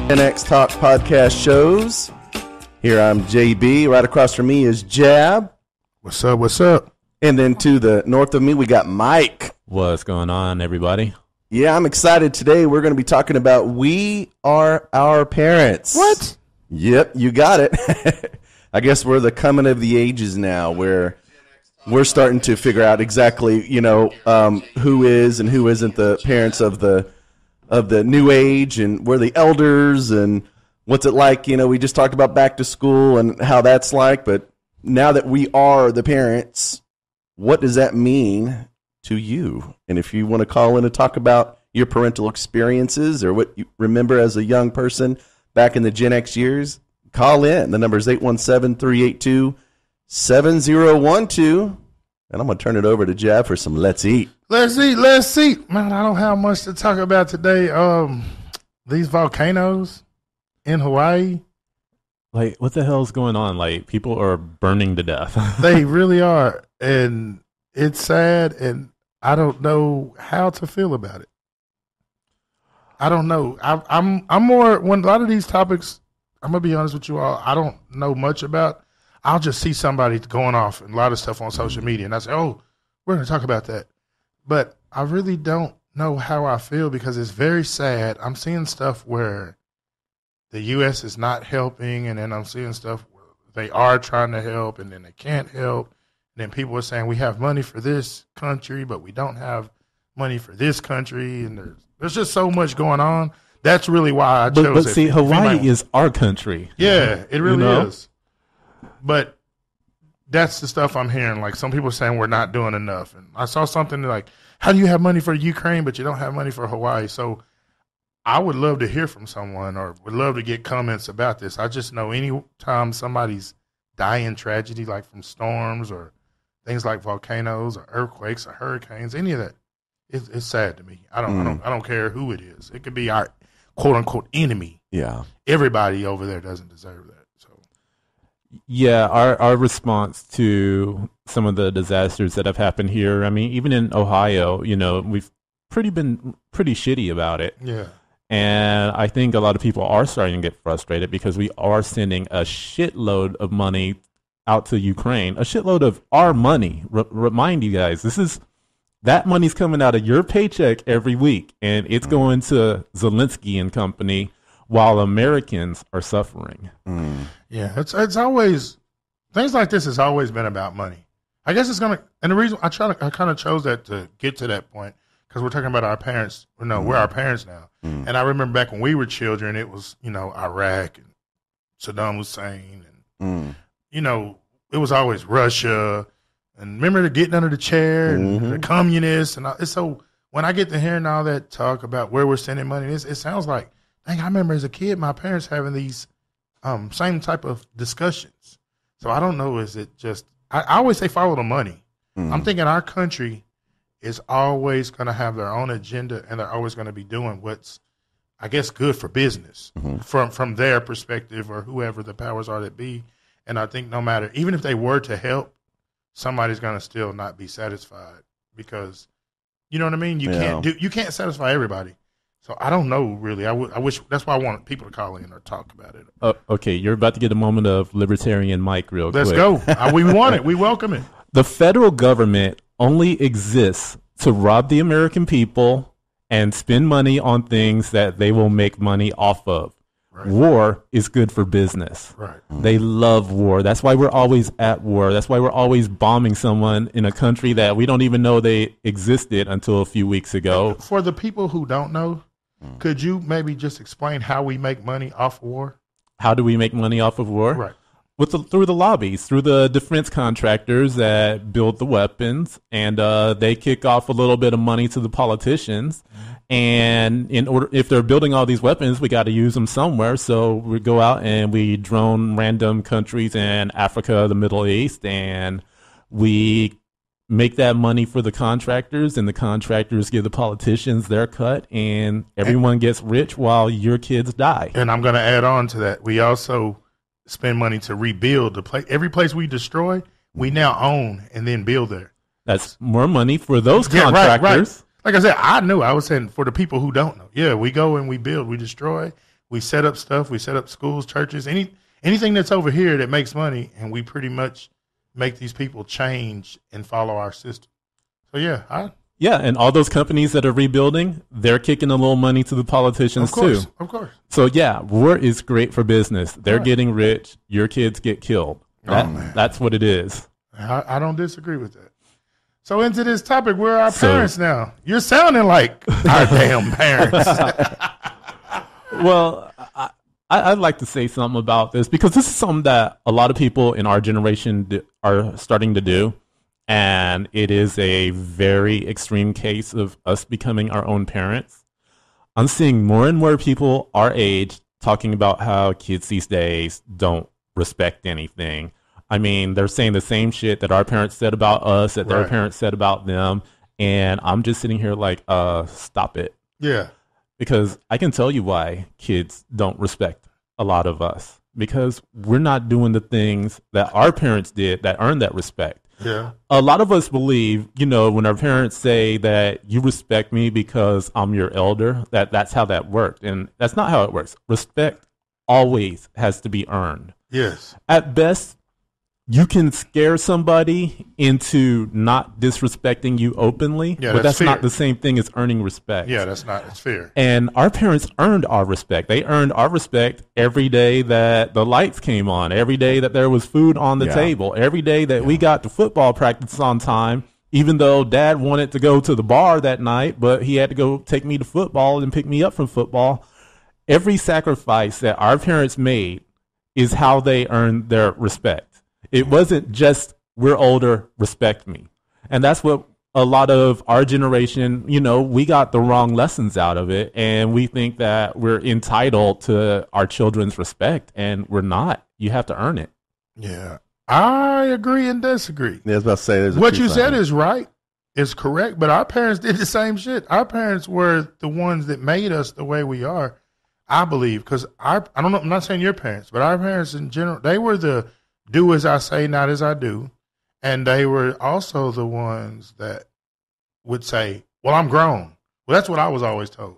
Gen X Talk podcast shows. Here I'm JB. Right across from me is Jab. What's up? What's up? And then to the north of me, we got Mike. What's going on, everybody? Yeah, I'm excited. Today we're going to be talking about We Are Our Parents. What? Yep, you got it. I guess we're the coming of the ages now where we're starting to figure out exactly, who is and who isn't the parents of the new age, and we're the elders, and what's it like. We just talked about back to school and how that's like, but now that we are the parents, what does that mean to you? And if you want to call in and talk about your parental experiences or what you remember as a young person back in the Gen X years, call in. The number is 817-382-7012. And I'm going to turn it over to Jab for some Let's Eat. Let's eat. Man, I don't have much to talk about today. These volcanoes in Hawaii. Like, what the hell's going on? Like, people are burning to death. They really are. And it's sad, and I don't know how to feel about it. I don't know. I'm more, when a lot of these topics, I'm going to be honest with you all, I don't know much about. I'll just see somebody going off and a lot of stuff on social media, and I say, oh, we're going to talk about that. But I really don't know how I feel because it's very sad. I'm seeing stuff where the U.S. is not helping, and then I'm seeing stuff where they are trying to help, and then they can't help. And then people are saying we have money for this country, but we don't have money for this country, and there's just so much going on. That's really why I chose it. But see, Hawaii is our country. Yeah, it really is. But that's the stuff I'm hearing. Like, some people are saying we're not doing enough. And I saw something like, how do you have money for Ukraine, but you don't have money for Hawaii? So I would love to hear from someone, or would love to get comments about this. I just know any time somebody's dying tragedy, like from storms or things like volcanoes or earthquakes or hurricanes, any of that, it's sad to me. I don't care who it is. It could be our quote unquote enemy. Yeah. Everybody over there doesn't deserve that. Yeah, our response to some of the disasters that have happened here, I mean, even in Ohio, we've been pretty shitty about it. Yeah. And I think a lot of people are starting to get frustrated because we are sending a shitload of money out to Ukraine, a shitload of our money. Remind you guys, that money's coming out of your paycheck every week, and it's going to Zelensky and company, while Americans are suffering. Yeah, it's always, things like this has always been about money. I guess it's going to, and the reason I kind of chose that to get to that point, because we're talking about our parents. We're our parents now. And I remember back when we were children, it was, Iraq and Saddam Hussein. And, it was always Russia. And remember the getting under the chair and the communists. And so when I get to hearing all that talk about where we're sending money, it sounds like, dang, I remember as a kid, my parents having these same type of discussions. So I don't know, is it just, I always say follow the money. I'm thinking our country is always going to have their own agenda, and they're always going to be doing what's, I guess, good for business from their perspective, or whoever the powers are that be. And I think no matter, even if they were to help, somebody's going to still not be satisfied because, you know what I mean? You can't satisfy everybody. So I don't know, really. I wish, that's why I want people to call in or talk about it. Okay, you're about to get a moment of libertarian Mike real quick. Let's go. We want it. We welcome it. The federal government only exists to rob the American people and spend money on things that they will make money off of. Right. War is good for business. Right. They love war. That's why we're always at war. That's why we're always bombing someone in a country that we don't even know they existed until a few weeks ago. For the people who don't know, could you maybe just explain how we make money off of war? How do we make money off of war? Right. Through the lobbies, through the defense contractors that build the weapons, and they kick off a little bit of money to the politicians. And if they're building all these weapons, we got to use them somewhere. So we go out and we drone random countries in Africa, the Middle East, and we make that money for the contractors, and the contractors give the politicians their cut, and everyone gets rich while your kids die. And I'm going to add on to that. We also spend money to rebuild the place. Every place we destroy, we now own and then build there. That's more money for those contractors. Right. Like I said, I was saying for the people who don't know. Yeah, we go and we build, we destroy, We set up stuff. We set up schools, churches, anything that's over here that makes money, and we pretty much make these people change and follow our system. So yeah, yeah, and all those companies that are rebuilding, they're kicking a little money to the politicians too. Of course. So yeah, war is great for business. They're getting rich. Your kids get killed. That's what it is. I don't disagree with that. So into this topic, we're our parents now. You're sounding like our damn parents. Well, I'd like to say something about this because this is something that a lot of people in our generation are starting to do. And it is a very extreme case of us becoming our own parents. I'm seeing more and more people our age talking about how kids these days don't respect anything. I mean, they're saying the same shit that our parents said about us, that their parents said about them. And I'm just sitting here like, stop it. Yeah. Because I can tell you why kids don't respect a lot of us. Because we're not doing the things that our parents did that earned that respect. Yeah. A lot of us believe, when our parents say that you respect me because I'm your elder, that's how that worked. And that's not how it works. Respect always has to be earned. Yes. At best, you can scare somebody into not disrespecting you openly, but that's not the same thing as earning respect. Yeah, it's fair. And our parents earned our respect. They earned our respect every day that the lights came on, every day that there was food on the table, every day that we got to football practice on time, even though Dad wanted to go to the bar that night, but he had to go take me to football and pick me up from football. Every sacrifice that our parents made is how they earned their respect. It wasn't just, we're older, respect me. And that's what a lot of our generation, we got the wrong lessons out of it. And we think that we're entitled to our children's respect. And we're not. You have to earn it. Yeah. I agree and disagree. Yeah, I was about to say, what you said is right. It's correct. But our parents did the same shit. Our parents were the ones that made us the way we are, I believe. Because I don't know, I'm not saying your parents, but our parents in general, they were the do as I say, not as I do. And they were also the ones that would say, well, I'm grown. Well, that's what I was always told.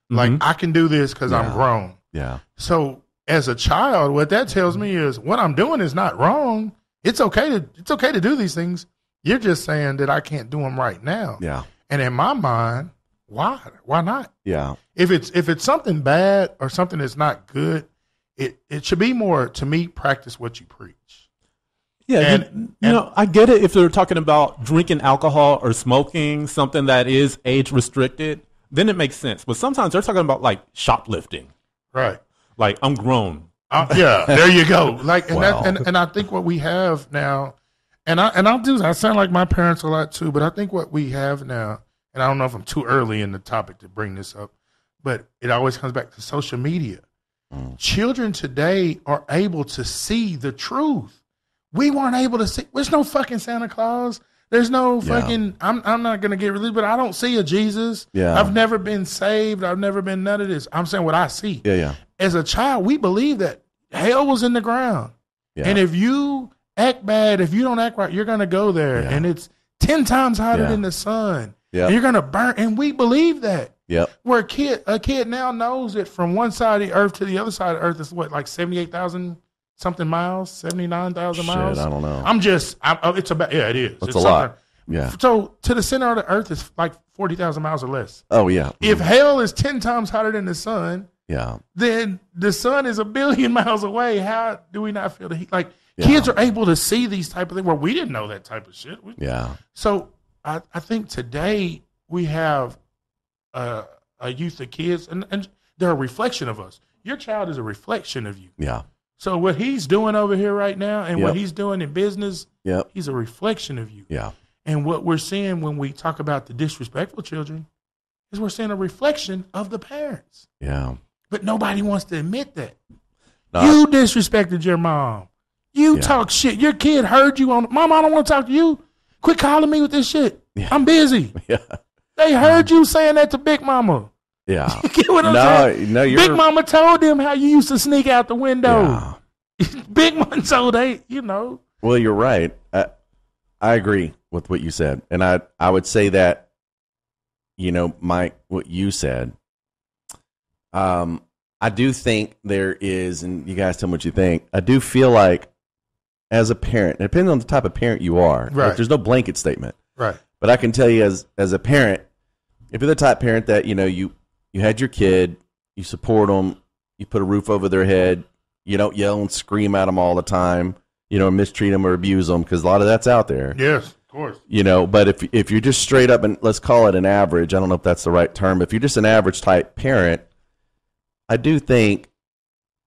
Like, I can do this because I'm grown. Yeah. So as a child, what that tells me is what I'm doing is not wrong. It's okay to do these things. You're just saying that I can't do them right now. Yeah. And in my mind, why? Why not? Yeah. If it's something bad or something that's not good, it should be more, to me, practice what you preach. Yeah, I get it if they're talking about drinking alcohol or smoking, something that is age restricted, then it makes sense. But sometimes they're talking about like shoplifting. Right. Like, I'm grown. Yeah, there you go. Like, and Wow. and I think what we have now, I sound like my parents a lot too, but I think what we have now, and I don't know if I'm too early in the topic to bring this up, but it always comes back to social media. Children today are able to see the truth. We weren't able to see. There's no fucking Santa Claus. There's no fucking. I'm not gonna get religious, but I don't see a Jesus. Yeah. I've never been saved. I've never been none of this. I'm saying what I see. Yeah. As a child, we believe that hell was in the ground, and if you act bad, if you don't act right, you're gonna go there, and it's 10 times hotter than the sun. Yeah. And you're gonna burn, and we believe that. Yep. Where a kid now knows that from one side of the earth to the other side of the earth is what, like 78,000 something miles, 79,000 miles. I don't know. It's about, it is. That's it's a lot. Yeah. So to the center of the earth is like 40,000 miles or less. Oh yeah. If hell is 10 times hotter than the sun, then the sun is 1 billion miles away. How do we not feel the heat? Like, kids are able to see these type of things where we didn't know that type of shit. So I think today we have a youth of kids, and they're a reflection of us. Your child is a reflection of you. Yeah. So what he's doing over here right now and what he's doing in business, he's a reflection of you. Yeah. And what we're seeing when we talk about the disrespectful children is we're seeing a reflection of the parents. Yeah. But nobody wants to admit that. You disrespected your mom. You talk shit. Your kid heard you on, Mom, I don't want to talk to you. Quit calling me with this shit. I'm busy. Yeah. They heard you saying that to Big Mama. Yeah. You get what I'm saying? No, Big Mama told them how you used to sneak out the window. Big Mama told Well, you're right. I agree with what you said. And I would say that, Mike, what you said, I I do think there is, and you guys tell me what you think. I do feel like as a parent, depending on the type of parent you are, Right. like, there's no blanket statement. Right. But I can tell you as a parent, if you're the type of parent that, you had your kid, you support them, you put a roof over their head, you don't yell and scream at them all the time, mistreat them or abuse them, because a lot of that's out there. Yes, of course. But if you're just straight up, and let's call it an average, I don't know if that's the right term, if you're just an average type parent, I do think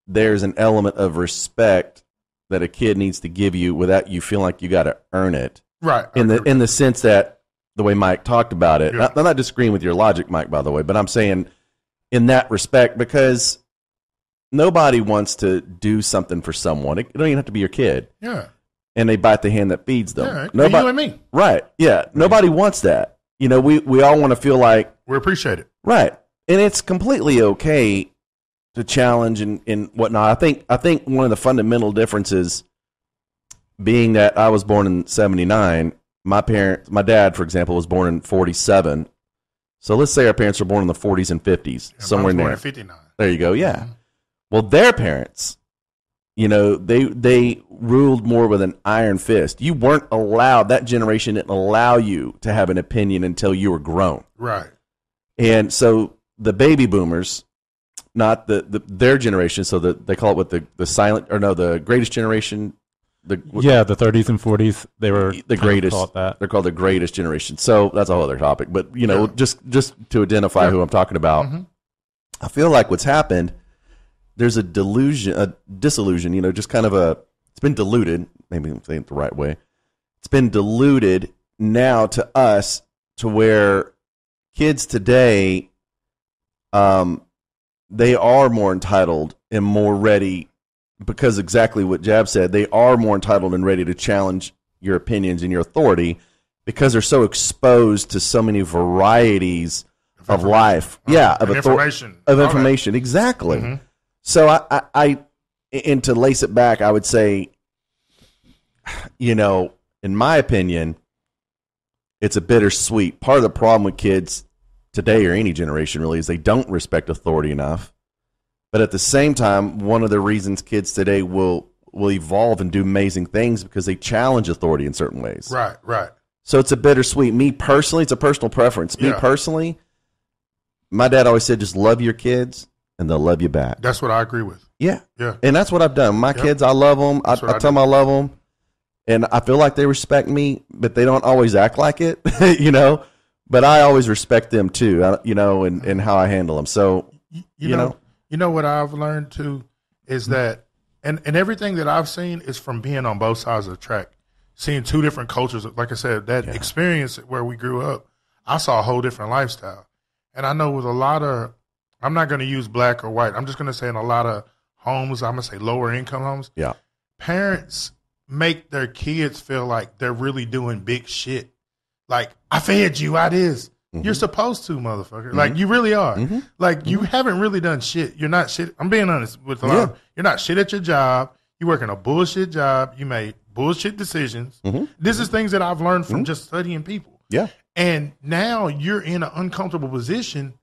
there's an element of respect that a kid needs to give you without you feeling like you got to earn it. Right. In the sense that the way Mike talked about it, Yeah. I'm not disagreeing with your logic, Mike, by the way, but I'm saying in that respect, because nobody wants to do something for someone. It don't even have to be your kid. Yeah. And they bite the hand that feeds them. Yeah. Nobody, You and me. right. Yeah. Nobody wants that. We all want to feel like, We appreciate it. right. And it's completely okay to challenge and whatnot. I think one of the fundamental differences being that I was born in 79, my dad, for example, was born in 47. So let's say our parents were born in the 40s and 50s, Yeah, somewhere in born there. in 59. There you go. Yeah. Mhm. Well, their parents, they ruled more with an iron fist. You weren't allowed, that generation didn't allow you to have an opinion until you were grown. Right. And so the baby boomers, not their generation, so they call it the greatest generation. The 30s and 40s, they were the greatest. called that. They're called the greatest generation. So that's a whole other topic. But just to identify who I'm talking about, Mm-hmm. I feel like what's happened, there's a disillusion. Just kind of it's been diluted. Maybe I'm saying it the right way. It's been diluted now to us to where kids today, they are more entitled and more ready, because exactly what Jab said, they are more entitled and ready to challenge your opinions and your authority because they're so exposed to so many varieties of life. Yeah, of information. Of information, exactly. Mm-hmm. So and to lace it back, I would say, in my opinion, it's a bittersweet. Part of the problem with kids today, or any generation really, is they don't respect authority enough. But at the same time, one of the reasons kids today will evolve and do amazing things because they challenge authority in certain ways. Right, right. So it's a bittersweet. Me personally, it's a personal preference. Me personally, my dad always said, just love your kids and they'll love you back. That's what I agree with. Yeah. Yeah. And that's what I've done. My kids, I love them. I tell them I love them. And I feel like they respect me, but they don't always act like it, But I always respect them too, and how I handle them. So, You know what I've learned too is that, and everything that I've seen is from being on both sides of the track, seeing two different cultures. Like I said, that experience where we grew up, I saw a whole different lifestyle. And I know with a lot of, I'm not going to use black or white. I'm just going to say in a lot of homes, I'm going to say lower income homes. Yeah. Parents make their kids feel like they're really doing big shit. Like, I fed you, I this. Mm-hmm. You're supposed to, motherfucker. Mm-hmm. Like, you really are. Mm-hmm. Like, you haven't really done shit. You're not shit. I'm being honest with a lot of, you're not shit at your job. You working a bullshit job. You made bullshit decisions. Mm-hmm. This is things that I've learned from just studying people. Yeah. And now you're in an uncomfortable position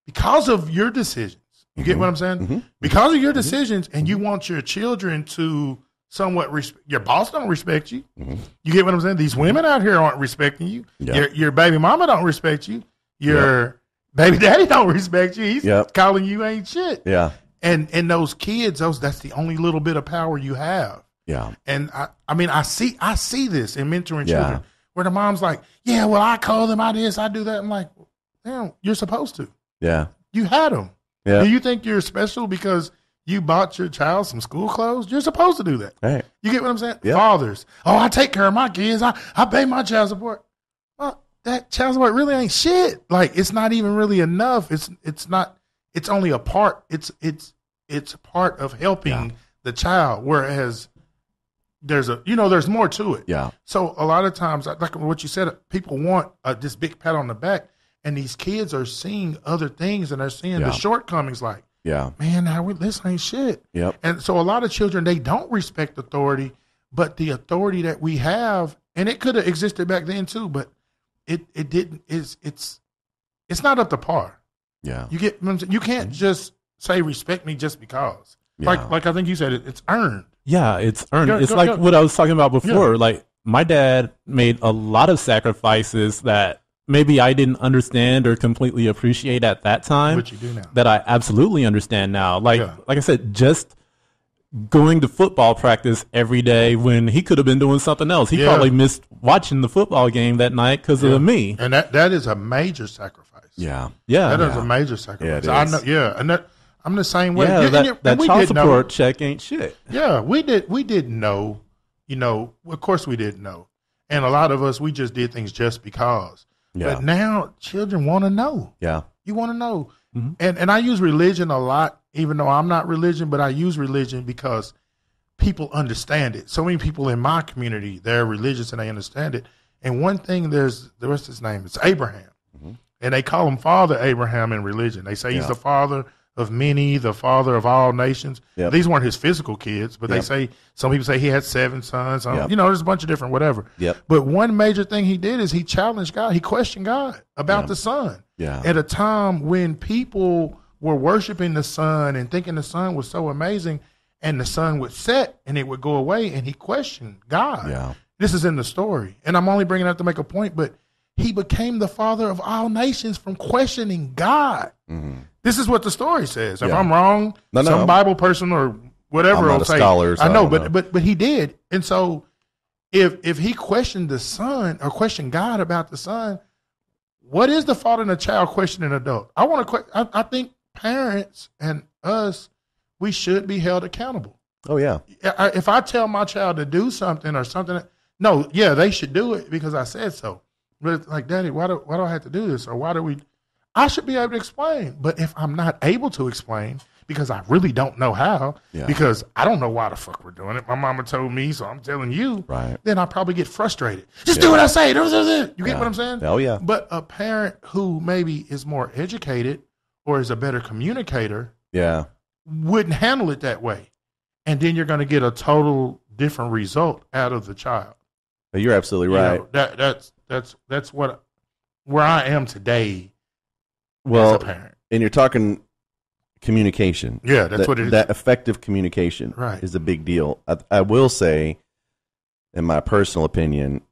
because of your decisions. You get what I'm saying? Mm-hmm. Because of your decisions, and you want your children to somewhat respect. Your boss don't respect you. Mm-hmm. You get what I'm saying? These women out here aren't respecting you. Yeah. Your baby mama don't respect you. Your baby daddy don't respect you. He's calling you ain't shit. Yeah. And those kids, that's the only little bit of power you have. Yeah. And I see this in mentoring children where the mom's like, yeah, well, I call them, I this, I do that. I'm like, damn, you're supposed to. Yeah. You had them. Yeah. Do you think you're special because you bought your child some school clothes? You're supposed to do that. Right. You get what I'm saying? Yep. Fathers. Oh, I take care of my kids. I pay my child support. Well, that child support really ain't shit. Like, it's not even really enough. It's not. It's only a part. It's part of helping the child. Whereas there's more to it. Yeah. So a lot of times, like what you said, people want this big pat on the back, and these kids are seeing other things and they're seeing the shortcomings. Like, man, this ain't shit. Yep. And so a lot of children, they don't respect authority, but the authority that we have, and it could have existed back then too, but it didn't. It's not up to par. Yeah. You can't just say respect me just because. Yeah. Like I think you said, it's earned. Yeah, it's earned. It's Go- like go. what I was talking about before. Yeah. Like my dad made a lot of sacrifices that maybe I didn't understand or completely appreciate at that time. What you do now. That I absolutely understand now. Like Yeah. like I said, just going to football practice every day when he could have been doing something else. He Yeah. probably missed watching the football game that night because of me. And that is a major sacrifice. Yeah. Yeah. That is a major sacrifice. Yeah, I it is. know. Yeah, and that I'm the same way. Yeah, And that we child did know- support check ain't shit. Yeah, we didn't know, of course we didn't know. And a lot of us, we just did things just because. Yeah. But now children want to know. Yeah. You want to know. Mhm. And I use religion a lot, even though I'm not religion, but I use religion because people understand it. So many people in my community, they're religious and they understand it. And one thing, the rest of his name, it's Abraham. And they call him Father Abraham in religion. They say he's the father of many, the father of all nations. Yep. These weren't his physical kids, but they Yep. say, some people say he had 7 sons. Yep. There's a bunch of different whatever. Yep. But one major thing he did is he challenged God. He questioned God about Yep. the son. Yeah. At a time when people were worshiping the sun and thinking the sun was so amazing, and the sun would set and it would go away, and he questioned God. Yeah. This is in the story. And I'm only bringing it up to make a point, but he became the father of all nations from questioning God. Mhm. This is what the story says. If Yeah. I'm wrong, No. some Bible person or whatever I'm not will a say, scholar, so I know, I don't know. but he did. And so if he questioned the son or questioned God about the son, what is the father and a child questioning an adult? I think parents and us, we should be held accountable. Oh yeah. If I tell my child to do something or something, no, yeah, they should do it because I said so. But it's like, Daddy, why do I have to do this? Or why do we? I should be able to explain. But if I'm not able to explain because I really don't know how, Yeah. because I don't know why the fuck we're doing it. My mama told me, so I'm telling you. Right. Then I probably get frustrated. Just do what I say. You get Yeah. what I'm saying? Oh yeah. But a parent who maybe is more educated or is a better communicator Yeah. wouldn't handle it that way. And then you're going to get a total different result out of the child. But you're absolutely You right. know, that's what where I am today Well, as a parent. and you're talking communication. Yeah, that's what it is. That effective communication Right. is a big deal. I will say, in my personal opinion,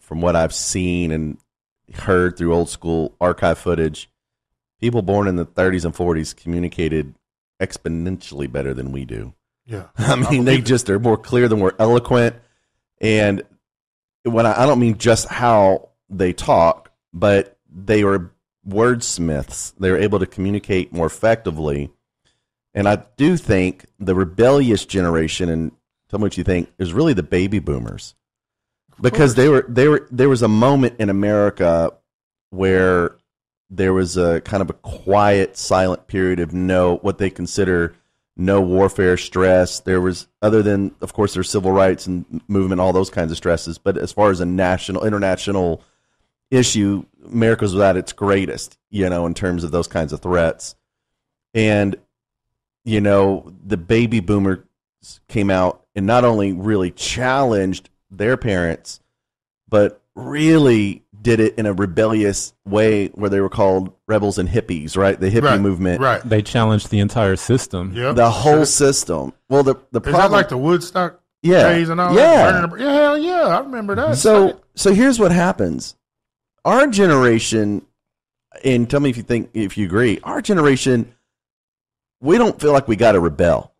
from what I've seen and heard through old school archive footage, people born in the 30s and 40s communicated exponentially better than we do. Yeah. I mean, they just are more clear than we're eloquent. And when I don't mean just how they talk, but they were wordsmiths. They were able to communicate more effectively. And I do think the rebellious generation, and tell me what you think, is really the baby boomers. Because there was a moment in America where there was a kind of a quiet, silent period of what they consider no warfare stress. There was, other than, of course, there's civil rights and movement, all those kinds of stresses. But as far as a international issue, America was at its greatest, in terms of those kinds of threats. And, the baby boomers came out and not only really challenged their parents, but really did it in a rebellious way where they were called rebels and hippies, right? The hippie movement. Right. They challenged the entire system. Yep. The whole system. Well, the Is problem, that like the Woodstock Yeah. days and all Yeah. that? Yeah, hell yeah. I remember that. So here's what happens. Our generation, and tell me if you agree, our generation, we don't feel like we got to rebel.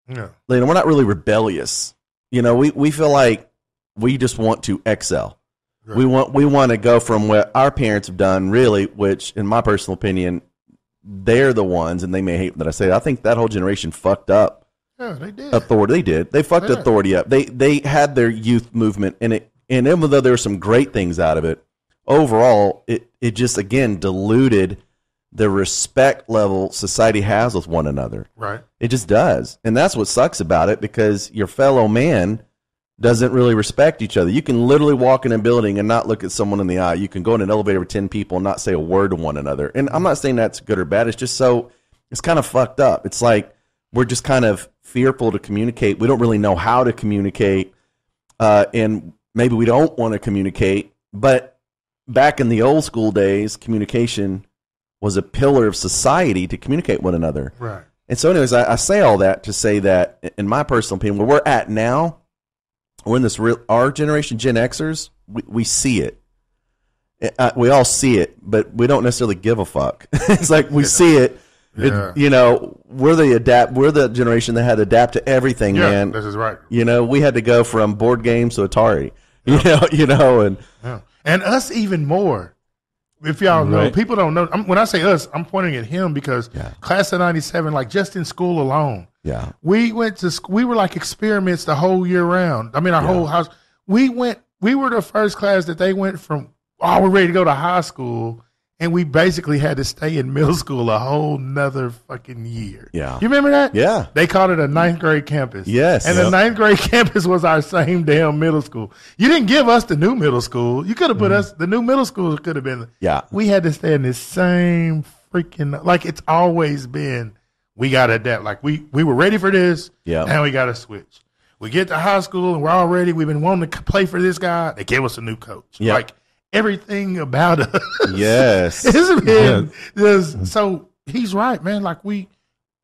Yeah. We're not really rebellious. We feel like we just want to excel. Right. We want to go from what our parents have done, really, which, in my personal opinion, they're the ones, and they may hate that I say it, I think that whole generation fucked up Yeah, they did. authority. They did. They fucked Yeah. authority up. They had their youth movement, and even though there were some great things out of it, overall, it just, again, diluted the respect level society has with one another. Right. It just does. And that's what sucks about it, because your fellow man doesn't really respect each other. You can literally walk in a building and not look at someone in the eye. You can go in an elevator with 10 people and not say a word to one another. And I'm not saying that's good or bad. It's just it's kind of fucked up. It's like we're just kind of fearful to communicate. We don't really know how to communicate. And maybe we don't want to communicate. But back in the old school days, communication was a pillar of society to communicate with one another. Right. And so, anyways, I say all that to say that, in my personal opinion, where we're at now, we're in this our generation, Gen Xers, we see it. We all see it, but we don't necessarily give a fuck. It's like we see it. Yeah. We're the generation that had to adapt to everything, man. This is right. We had to go from board games to Atari. And us even more. If y'all know, people don't know. When I say us, I'm pointing at him because class of '97, like just in school alone, we went to school. We were like experiments the whole year round. I mean, our whole house. We were the first class that they went from. Oh, we're ready to go to high school. And we basically had to stay in middle school a whole nother fucking year. Yeah. You remember that? Yeah. They called it a ninth grade campus. Yes. And the ninth grade campus was our same damn middle school. You didn't give us the new middle school. You could have put us, the new middle school could have been. Yeah. We had to stay in this same freaking, like it's always been, we got to adapt. Like we were ready for this. Yeah. And we got to switch. We get to high school and we're all ready. We've been wanting to play for this guy. They gave us a new coach. Yeah. Like, everything about us. Yes. It's been just, so he's right, man. Like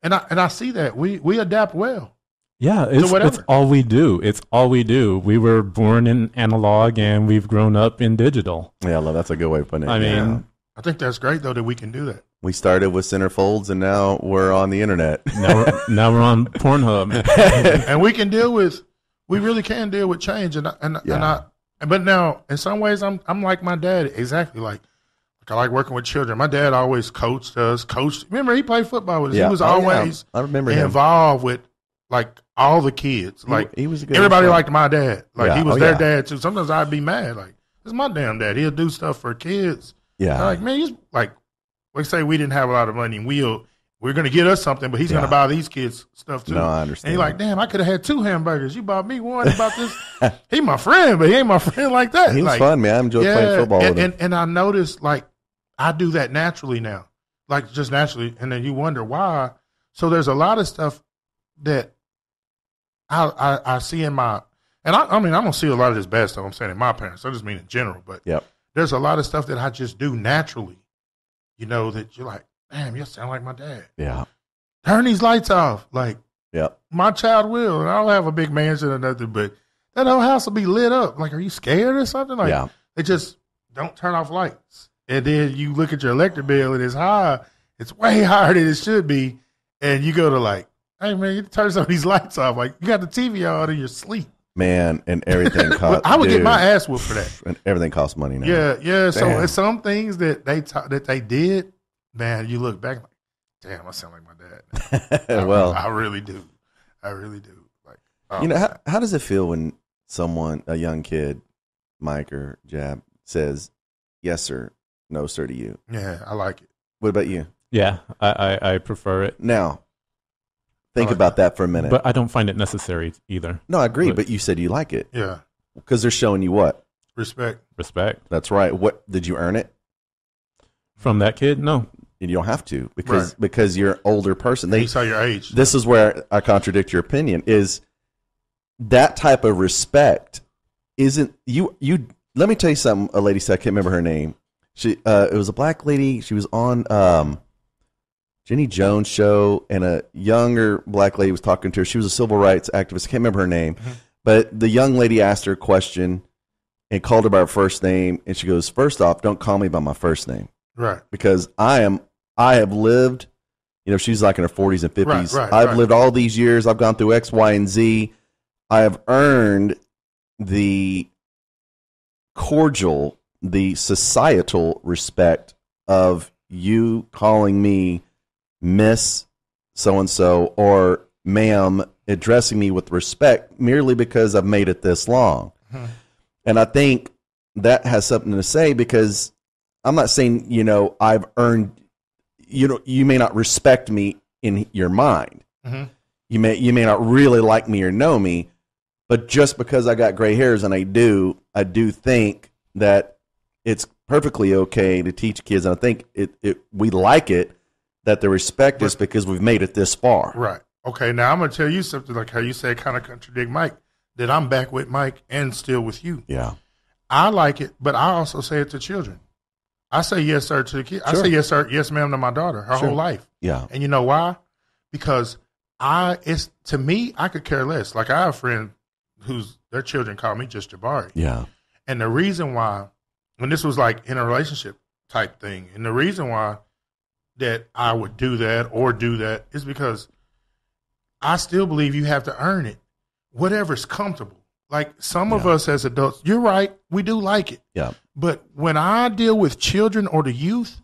I see that. We adapt well. Yeah, it's all we do. It's all we do. We were born in analog and we've grown up in digital. Yeah, that's a good way of putting it. I mean, I think that's great though that we can do that. We started with centerfolds and now we're on the internet. Now we're on Pornhub. And we really can deal with change but now, in some ways, I'm like my dad. Exactly, like I like working with children. My dad always coached us. Remember, he played football with us. Yeah. He was always I remember involved with like all the kids. Like he was a good everybody son. liked my dad. Like he was their yeah. dad too. Sometimes I'd be mad. Like this is my damn dad. He'll do stuff for kids. Yeah, I'm like man, he's like, let's say we didn't have a lot of money. And we're going to get us something, but he's going to buy these kids stuff too. No, I understand. And he's like, damn, I could have had 2 hamburgers. You bought me one. About this. He my friend, but he ain't my friend like that. He was like, fun, man. I enjoyed playing football with him. And I noticed, like, I do that naturally now. Like, just naturally. And then you wonder why. So there's a lot of stuff that I see in my, and I mean, I don't see a lot of this bad stuff I'm saying in my parents. I just mean in general. But there's a lot of stuff that I just do naturally, that you're like, damn, you sound like my dad. Yeah. Turn these lights off. Like, my child will. And I don't have a big mansion or nothing, but that whole house will be lit up. Like, are you scared or something? Like, they just don't turn off lights. And then you look at your electric bill and it's high. It's way higher than it should be. And you go to like, hey, man, you turn some of these lights off. Like, you got the TV on in your sleep. Man, and everything costs. I would get my ass whooped for that. And everything costs money now. Yeah. So some things that they did, man, you look back like, damn, I sound like my dad. Well, I really do. Like, how does it feel when a young kid, Mike or Jab, says, yes, sir, no, sir to you? Yeah, I like it. What about you? Yeah, I prefer it. Now, think about that for a minute. But I don't find it necessary either. No, I agree, but you said you like it. Yeah. Because they're showing you what? Respect. That's right. What, did you earn it? From that kid? No. You don't have to because you're an older person. You saw your age. This is where I contradict your opinion. Is that type of respect isn't you? Let me tell you something. A lady said, I can't remember her name. It was a black lady. She was on Jenny Jones' show, and a younger black lady was talking to her. She was a civil rights activist. I can't remember her name, but the young lady asked her a question and called her by her first name, and she goes, "First off, don't call me by my first name." Right. Because I have lived, she's like in her 40s and 50s. I've lived all these years. I've gone through X, Y, and Z. I have earned the cordial, the societal respect of you calling me Miss so-and-so or ma'am, addressing me with respect merely because I've made it this long. And I think that has something to say because I'm not saying, I've earned, you may not respect me in your mind. You may not really like me or know me, but just because I got gray hairs and I do think that it's perfectly okay to teach kids. And I think we like it that the respect is because we've made it this far. Right. Okay. Now I'm going to tell you something like how you said kind of contradict Mike, that I'm back with Mike and still with you. Yeah. I like it, but I also say it to children. I say yes, sir, to the kid. I Sure. say yes, sir, yes, ma'am, to my daughter her whole life. Yeah. And you know why? Because to me, I could care less. Like, I have a friend whose their children call me just Jabari. Yeah. And the reason why, when this was like in a relationship type thing, and the reason why that I would do that is because I still believe you have to earn it, whatever's comfortable. Like, some of us as adults, you're right, we do like it. Yeah. But when I deal with children or the youth,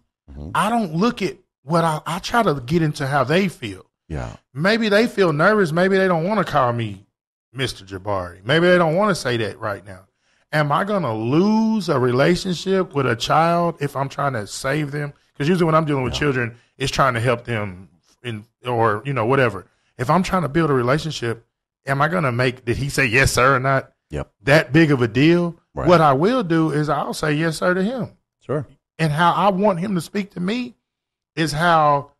I don't look at what I try to get into how they feel. Yeah. Maybe they feel nervous. Maybe they don't want to call me Mr. Jabari. Maybe they don't want to say that right now. Am I going to lose a relationship with a child if I'm trying to save them? Because usually when I'm dealing with children, it's trying to help them or whatever. If I'm trying to build a relationship, am I going to did he say yes, sir, or not? Yep. That big of a deal? Right. What I will do is I'll say yes, sir, to him. Sure. And how I want him to speak to me is how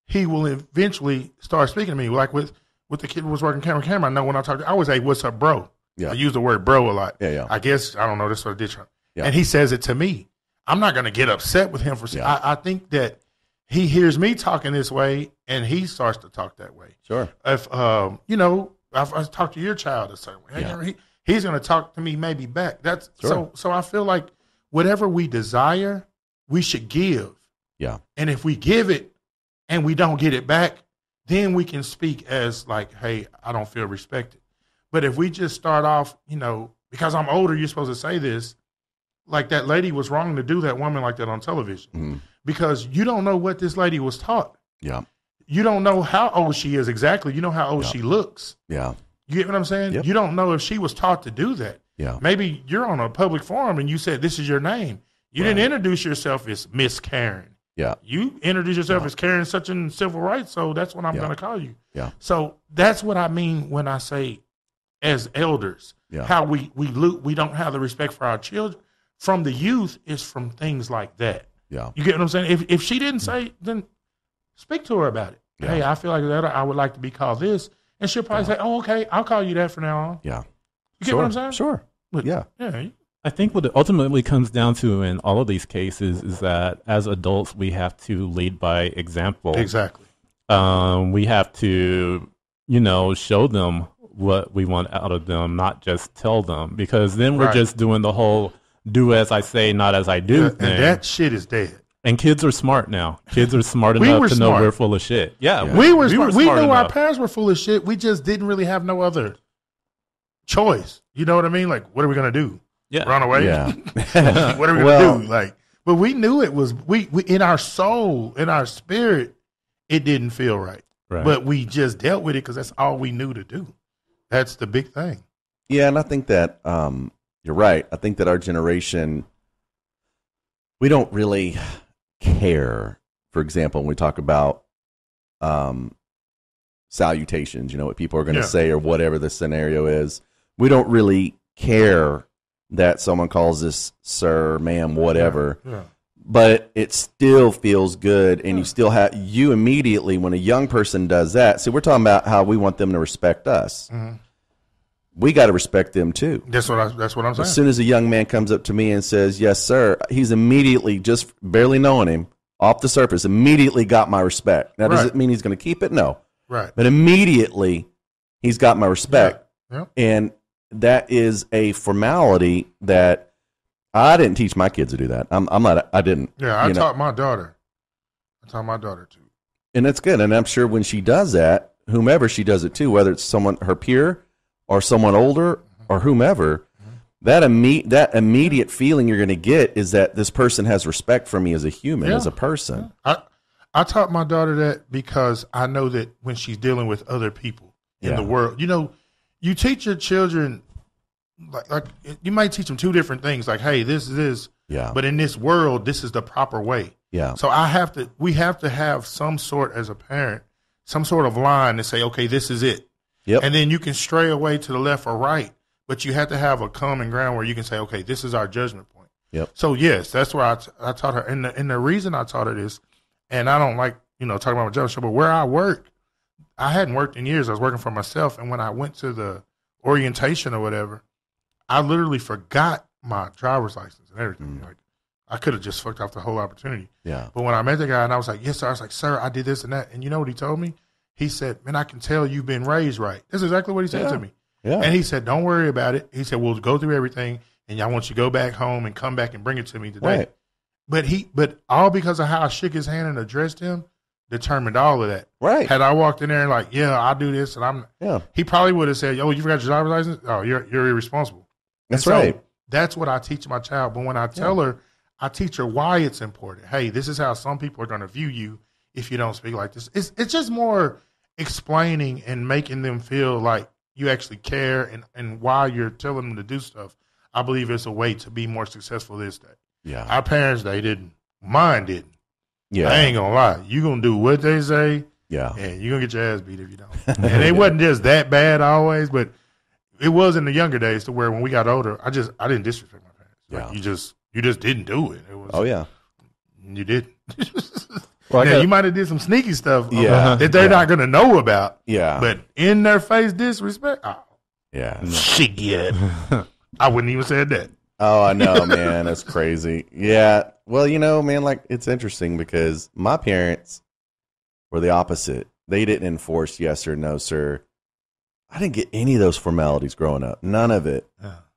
he will eventually start speaking to me. Like with the kid who was working camera, I know when I talk, I always say, what's up, bro? Yeah. I use the word bro a lot. Yeah. I guess, I don't know, that's what I did. Yeah. And he says it to me. I'm not going to get upset with him I think that he hears me talking this way and he starts to talk that way. Sure. If, I talk to your child a certain way. He's going to talk to me maybe back. That's Sure. So I feel like whatever we desire, we should give. Yeah. And if we give it and we don't get it back, then we can speak as like, hey, I don't feel respected. But if we just start off, because I'm older, you're supposed to say this, like that lady was wrong to do that woman like that on television because you don't know what this lady was taught. Yeah. You don't know how old she is exactly. You know how old she looks. Yeah. You get what I'm saying? Yep. You don't know if she was taught to do that. Yeah. Maybe you're on a public forum and you said, this is your name. You didn't introduce yourself as Miss Karen. Yeah. You introduce yourself as Karen such in civil rights, so that's what I'm going to call you. Yeah. So that's what I mean when I say as elders, how we don't have the respect for our children from the youth is from things like that. Yeah. You get what I'm saying? If she didn't say, then speak to her about it. Yeah. Hey, I feel like that. I would like to be called this. And she'll probably say, oh, okay, I'll call you that from now on. Yeah. You get what I'm saying? Sure. But, Yeah. Yeah. I think what it ultimately comes down to in all of these cases is that as adults, we have to lead by example. Exactly. We have to, show them what we want out of them, not just tell them, because then we're just doing the whole do as I say, not as I do thing. And that shit is dead. And kids are smart now. Kids are smart enough to know we're full of shit. Yeah. We were smart. We knew enough. our parents were full of shit. We just didn't really have no other choice. You know what I mean? Like, what are we going to do? Yeah. Run away? Yeah. What are we going to do? Like, but we knew it was, we in our soul, in our spirit, it didn't feel right. Right. But we just dealt with it because that's all we knew to do. That's the big thing. Yeah, and I think that you're right. I think that our generation, we don't really care. For example, when we talk about salutations, what people are going to say or whatever the scenario is, we don't really care that someone calls us sir, ma'am, whatever. Yeah. But it still feels good, and you immediately, when a young person does that, see, we're talking about how we want them to respect us. Mm-hmm. We got to respect them too. That's what I'm saying. As soon as a young man comes up to me and says, yes, sir, he's immediately, just barely knowing him, off the surface, immediately got my respect. Now, does it mean he's going to keep it? No. Right. But immediately, he's got my respect. Yeah. And that is a formality that I didn't teach my kids to do that. I didn't. Yeah, I taught my daughter. Too. And that's good. And I'm sure when she does that, whomever she does it to, whether it's her peer or someone older or whomever, that immediate feeling you're going to get is that this person has respect for me as a human, as a person. I taught my daughter that because I know that when she's dealing with other people in the world, you teach your children, like you might teach them two different things. Like, hey, this is but in this world, this is the proper way. Yeah. So we have to have some sort, as a parent, some sort of line to say, okay, this is it. Yep. And then you can stray away to the left or right, but you have to have a common ground where you can say, okay, this is our judgment point. Yep. So yes, that's why I taught her. And the reason I taught her this, and I don't like, talking about my job show, but where I work, I hadn't worked in years. I was working for myself. And when I went to the orientation or whatever, I literally forgot my driver's license and everything. Like, I could have just fucked off the whole opportunity. Yeah. But when I met the guy and I was like, yes, sir. I was like, sir, I did this and that. And you know what he told me? He said, man, I can tell you've been raised right. That's exactly what he said to me. Yeah. And he said, don't worry about it. He said, we'll go through everything, and I want you to go back home and come back and bring it to me today. Right. But all because of how I shook his hand and addressed him determined all of that. Right. Had I walked in there and like, yeah, I'll do this, and he probably would have said, oh, you forgot your driver's license? Oh, you're irresponsible. That's right. That's what I teach my child. But when I tell her, I teach her why it's important. Hey, this is how some people are going to view you if you don't speak like this. It's just more explaining and making them feel like you actually care and why you're telling them to do stuff. I believe it's a way to be more successful this day. Yeah. Our parents, they didn't. Mine didn't. Yeah. I ain't going to lie. You going to do what they say. Yeah. And you're going to get your ass beat if you don't. And it wasn't just that bad always, but it was in the younger days to where when we got older, I didn't disrespect my parents. Like, you just didn't do it. It was, you didn't. Well, you might have did some sneaky stuff that they're not going to know about. Yeah. But in their face disrespect, shit. I wouldn't even said that. Oh, I know, man. That's crazy. Yeah. Well, man, like, it's interesting because my parents were the opposite. They didn't enforce yes or no, sir. I didn't get any of those formalities growing up. None of it.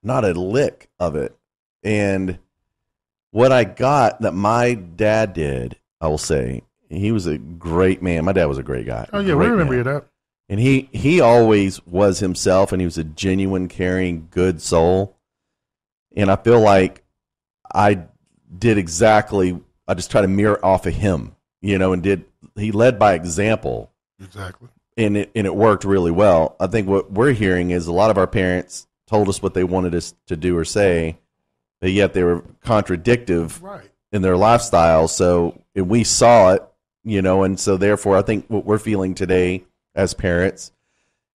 Not a lick of it. And what I got that my dad did, I will say, he was a great man. My dad was a great guy. Oh, yeah, we remember you that. And he always was himself, and he was a genuine, caring, good soul. And I feel like I did exactly, I just tried to mirror off of him, and he led by example. Exactly. And it worked really well. I think what we're hearing is a lot of our parents told us what they wanted us to do or say, but yet they were contradictive in their lifestyle. So we saw it, and so therefore I think what we're feeling today as parents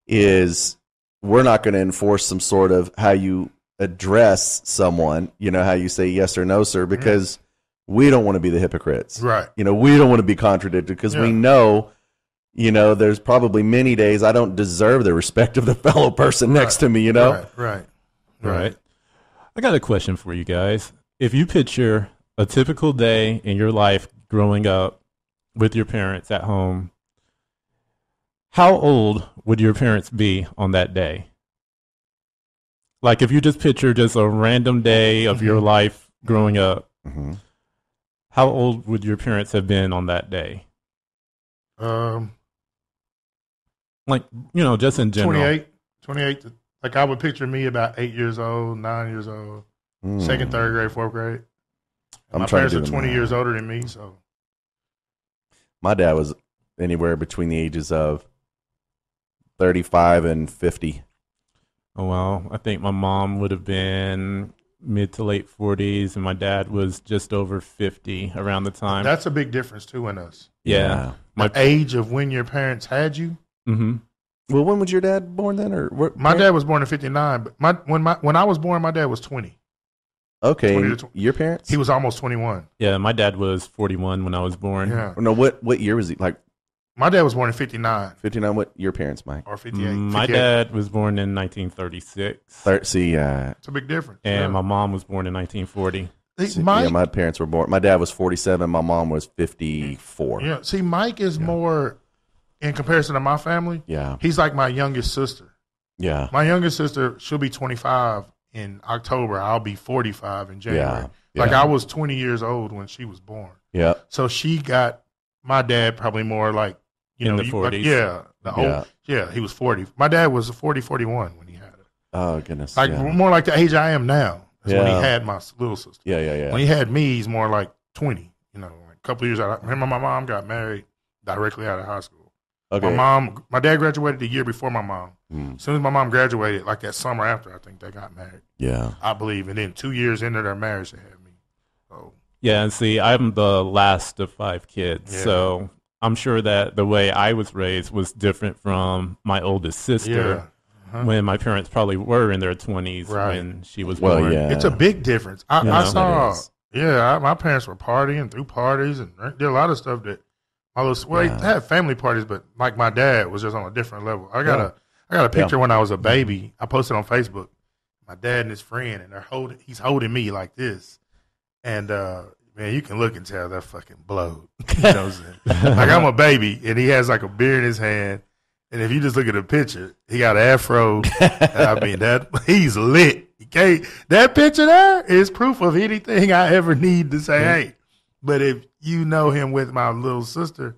is we're not going to enforce some sort of how you address someone, how you say yes or no, sir, because we don't want to be the hypocrites. Right. We don't want to be contradicted because we know, there's probably many days I don't deserve the respect of the fellow person next to me, Right. I got a question for you guys. If you picture a typical day in your life growing up with your parents at home, how old would your parents be on that day? Like if you just picture just a random day of your life growing up, how old would your parents have been on that day? Like, just in general. 28. Like I would picture me about 8 years old, 9 years old, second, third grade, fourth grade. My parents are 20 years older than me, so. My dad was anywhere between the ages of 35 and 50. Oh, well, I think my mom would have been mid to late 40s, and my dad was just over 50 around the time. That's a big difference, too, in us. Yeah. The age of when your parents had you. Mm-hmm. Well, when was your dad born then? Or my dad was born in 59, but when I was born, my dad was 20. Okay, your parents? He was almost 21. Yeah, my dad was 41 when I was born. Yeah. No, what year was he? Like, my dad was born in 59. 59. What your parents, Mike? Or 58. My 58. dad was born in 1936. See, it's a big difference. And my mom was born in 1940. My parents were born. My dad was 47. My mom was 54. Yeah. See, Mike is more, in comparison to my family. Yeah. He's like my youngest sister. Yeah. My youngest sister, she'll be 25 in October. I'll be 45 in January. Yeah. Like I was 20 years old when she was born. Yeah. So she got my dad probably more like, in the 40s. Like, he was 40. My dad was 40, 41 when he had it. Oh, goodness. Like more like the age I am now. That's when he had my little sister. Yeah. When he had me, he's more like 20. Like a couple of years out. Him and my mom got married directly out of high school. Okay. My dad graduated the year before my mom. As soon as my mom graduated, like that summer after, I think they got married. Yeah. I believe. And then 2 years into their marriage, they had me. So. Yeah, and see, I'm the last of 5 kids. So I'm sure that the way I was raised was different from my oldest sister when my parents probably were in their 20s when she was born. Yeah. It's a big difference. I saw, my parents were partying, through parties, and did a lot of stuff that they had family parties, but like my dad was just on a different level. I got a picture when I was a baby. I posted on Facebook. My dad and his friend, and he's holding me like this. And man, you can look and tell that fucking blowed. You know what I'm saying? Like I'm a baby, and he has like a beer in his hand. And if you just look at the picture, he got an afro. I mean, that he's lit. That picture there is proof of anything I ever need to say. Hey, but if you know him with my little sister,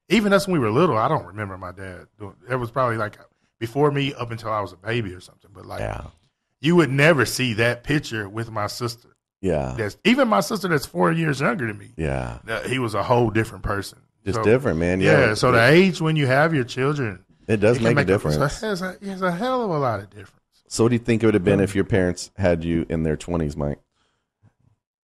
even us when we were little, I don't remember my dad doing. It was probably like before me up until I was a baby or something. But like, you would never see that picture with my sister. Yeah, even my sister that's 4 years younger than me. Yeah, he was a whole different person. Just different, man. Yeah. So the age when you have your children. It does make a difference. It's a hell of a lot of difference. So what do you think it would have been if your parents had you in their 20s, Mike?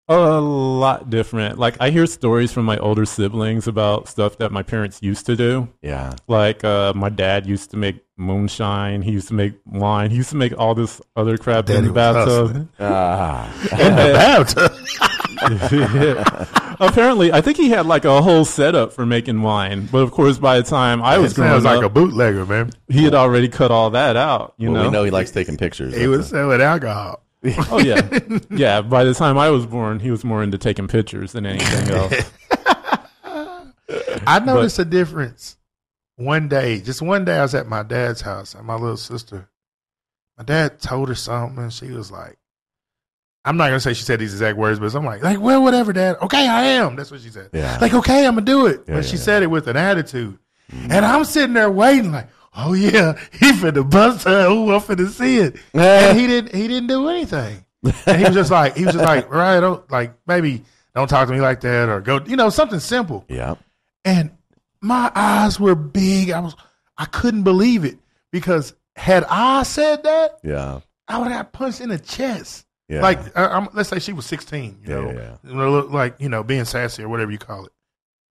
A lot different. Like, I hear stories from my older siblings about stuff that my parents used to do. Yeah. Like, my dad used to make moonshine. He used to make wine. He used to make all this other crap in the bathtub. In the bathtub? Apparently, I think he had like a whole setup for making wine. But of course, by the time I was growing up, like a bootlegger, man. He had already cut all that out. You know, we know he likes taking pictures. He was selling alcohol. Oh yeah, yeah. By the time I was born, he was more into taking pictures than anything else. I noticed a difference one day. Just one day, I was at my dad's house, and my little sister. My dad told her something, and she was like, I'm not gonna say she said these exact words, but I'm like, well, whatever, Dad. Okay, I am. That's what she said. Yeah. Like, okay, I'm gonna do it. Yeah, but she said it with an attitude, and I'm sitting there waiting, like, oh yeah, he finna bust her. Ooh, I'm finna see it. And he didn't do anything. And he was just like, right, like maybe don't talk to me like that, or go, something simple. Yeah. And my eyes were big. I couldn't believe it, because had I said that, I would have punched in the chest. Yeah. Like, let's say she was 16, like, being sassy or whatever you call it.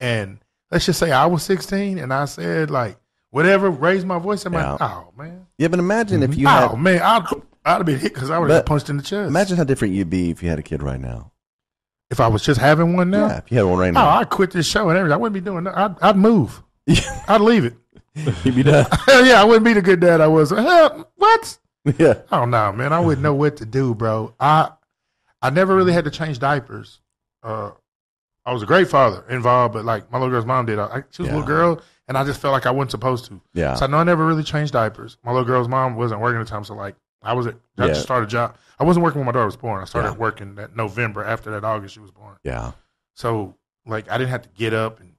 And let's just say I was 16 and I said, like, whatever, raised my voice. I'm like, oh, man. Yeah, but imagine if you had. Oh, man, I'd have been hit because I would have punched in the chest. Imagine how different you'd be if you had a kid right now. If I was just having one now? Yeah, if you had one right now. Oh, I'd quit this show and everything. I wouldn't be doing that. I'd move. I'd leave it. You'd be done. Yeah, I wouldn't be the good dad I was. What? Yeah. Oh no, man! I wouldn't know what to do, bro. I never really had to change diapers. I was a great father involved, but like my little girl's mom did. She was a little girl, and I just felt like I wasn't supposed to. Yeah. So I never really changed diapers. My little girl's mom wasn't working at the time, so like I just started a job. I wasn't working when my daughter was born. I started working that November after that August she was born. Yeah. So like I didn't have to get up and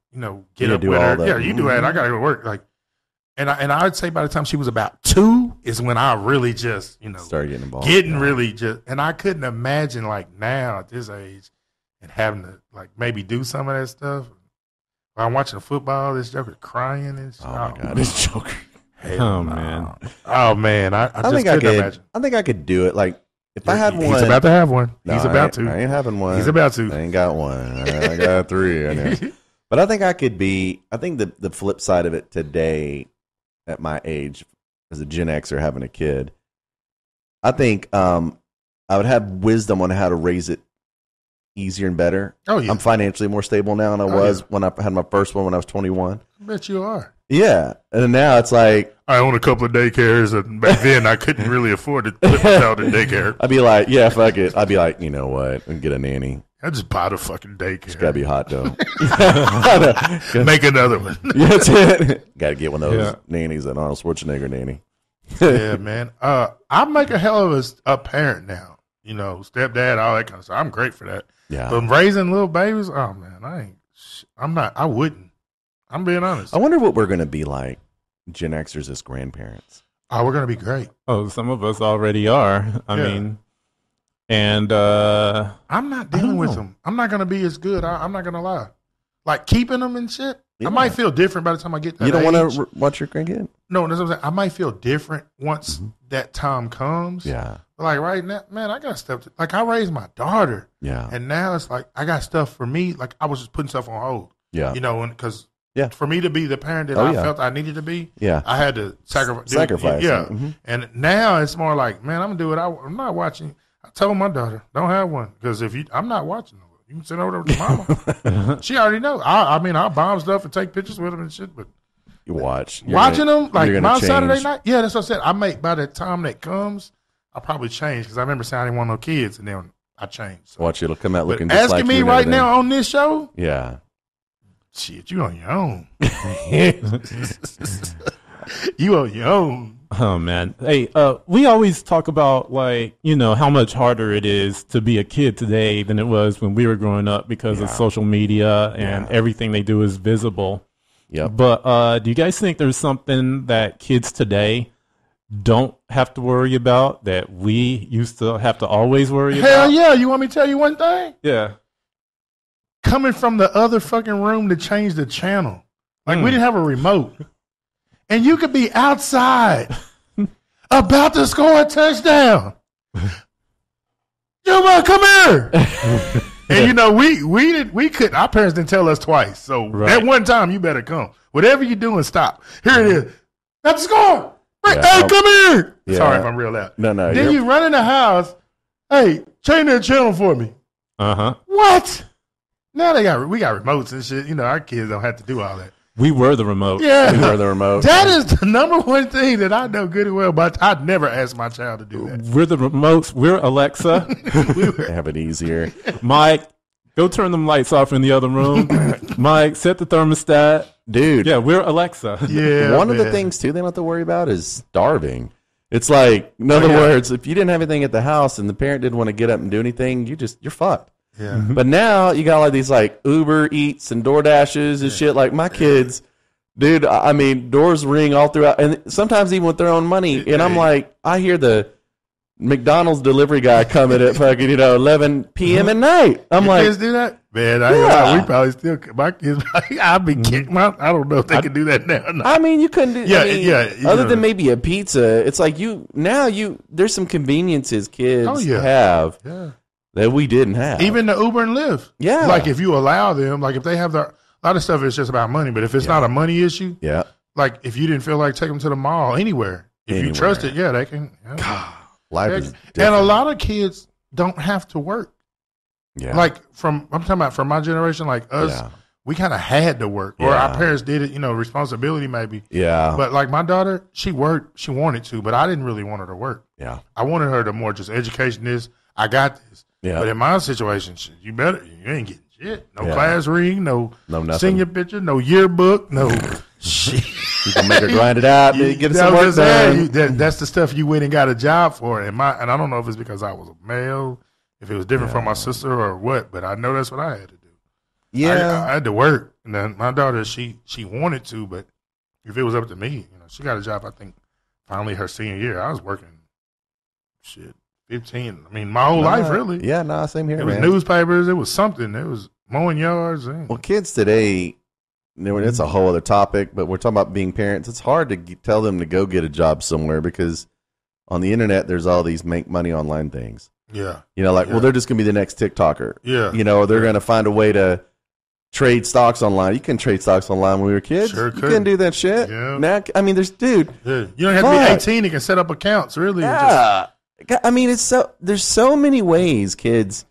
get up with her. That. Yeah, you do that. I gotta go to work. Like. And I'd say by the time she was about 2 is when I really just, started getting involved. And I couldn't imagine like now at this age and having to like maybe do some of that stuff. While I'm watching football, this joker crying and shit. Oh my God, this joker. Man. Oh man, I just think couldn't imagine. I think I could do it. Like if I had one. He's about to have one. No, He's about to. I ain't having one. He's about to. I ain't got one. I got 3. I know. But I think I could be. I think the flip side of it today, at my age, as a Gen Xer having a kid, I think I would have wisdom on how to raise it easier and better. Oh yeah, I'm financially more stable now than I was when I had my first one when I was 21. I bet you are. Yeah, and now it's like I own a couple of daycares, and back then I couldn't really afford to put my child in daycare. I'd be like, yeah, fuck it. I'd be like, you know what, and get a nanny. I just bought a fucking daycare. It's gotta be hot though. Make another one. Yeah, that's it. Gotta get one of those nannies, that Arnold Schwarzenegger nanny. Yeah, man. I make a hell of a parent now. Stepdad, all that kind of stuff. I'm great for that. Yeah. But raising little babies, oh man, I wouldn't. I'm being honest. I wonder what we're gonna be like, Gen Xers as grandparents. Oh, we're gonna be great. Oh, some of us already are. I mean. And I'm not dealing with them. I'm not gonna be as good. I'm not gonna lie. Like keeping them and shit. Yeah. I might feel different by the time I get that. You don't want to watch your grandkid? No, that's what I'm saying. I might feel different once that time comes. Yeah. But like right now, man, I got stuff. Like I raised my daughter. Yeah. And now it's like I got stuff for me. Like I was just putting stuff on hold. Yeah. Because for me to be the parent that I felt I needed to be, I had to sacrifice. Yeah. Mm-hmm. And now it's more like, man, I'm gonna do it. I'm not watching. I told my daughter, don't have one, because I'm not watching them. You can send over to mama. She already knows. I mean, I'll bomb stuff and take pictures with them and shit, but you watching them like my Saturday night. Yeah, that's what I said. By the time that comes, I'll probably change, because I remember saying I didn't want no kids, and then I changed. So. Watch, it'll come out But looking just asking like me you and right everything. now on this show, Yeah. shit, you on your own. You on your own. Oh man. Hey, we always talk about like, how much harder it is to be a kid today than it was when we were growing up because of social media and everything they do is visible. Yep. But do you guys think there's something that kids today don't have to worry about that we used to have to always worry about? Hell yeah. You want me to tell you one thing? Yeah. Coming from the other fucking room to change the channel. Like, we didn't have a remote. And you could be outside about to score a touchdown. Juma, come here. And we couldn't, our parents didn't tell us twice. So that one time, you better come. Whatever you're doing, stop. Here it is. That's the score. Hey, come here. Yeah. Sorry if I'm real loud. No. Then you run in the house. Hey, change that channel for me. Uh-huh. What? Now we got remotes and shit. Our kids don't have to do all that. We were the remote. Yeah. We were the remote. That is the number one thing that I know good and well, but I'd never ask my child to do that. We're the remotes. We're Alexa. They have it easier. Mike, go turn them lights off in the other room. Mike, set the thermostat. Dude. Yeah, we're Alexa. Yeah. One of the things, too, they don't have to worry about is starving. It's like, in other words, if you didn't have anything at the house and the parent didn't want to get up and do anything, you're fucked. Yeah. But now you got like these like Uber Eats and DoorDashes and shit. Like my kids, dude, I mean, doors ring all throughout, and sometimes even with their own money. And I'm like, I hear the McDonald's delivery guy coming at fucking 11 p.m. at night. I'm Your like, kids do that? Man, I ain't gonna lie, we probably still, my kids, I'd be kicked. I don't know if they can do that now. No. I mean, you couldn't do. Yeah, I mean, yeah, other than maybe a pizza, it's like there's some conveniences kids have that we didn't have. Even the Uber and Lyft. Yeah. Like if you allow them, like if they have a lot of stuff is just about money, but if it's not a money issue, yeah. like if you didn't feel like taking them to the mall anywhere, if you trust it, they can. Yeah. Life is different. And a lot of kids don't have to work. Yeah. Like I'm talking about from my generation, like us, we kind of had to work, or our parents did it, responsibility maybe. Yeah. But like my daughter, she worked, she wanted to, but I didn't really want her to work. Yeah. I wanted her to more just education this. I got this. Yeah. But in my situation, shit, you ain't getting shit. No class ring, no nothing. senior picture, no yearbook, no shit. You can make her grind it out, get some work done. That's the stuff you went and got a job for. And I don't know if it's because I was a male, if it was different from my sister or what, but I know that's what I had to do. Yeah. I had to work. And then my daughter, she wanted to, but if it was up to me, she got a job, I think, finally her senior year. I was working, 15. I mean, my whole life, really. Yeah, same here, It was man. newspapers. It was something. It was mowing yards. Well, kids today, it's a whole other topic, but we're talking about being parents. It's hard to tell them to go get a job somewhere because on the internet, there's all these make money online things. Yeah. Well, they're just going to be the next TikToker. Yeah. Or they're going to find a way to trade stocks online. You can trade stocks online when we were kids. Sure you could. couldn't do that shit. Yeah. Now, I mean, you don't have to be 18. You can set up accounts, really. Yeah. I mean, there's so many ways kids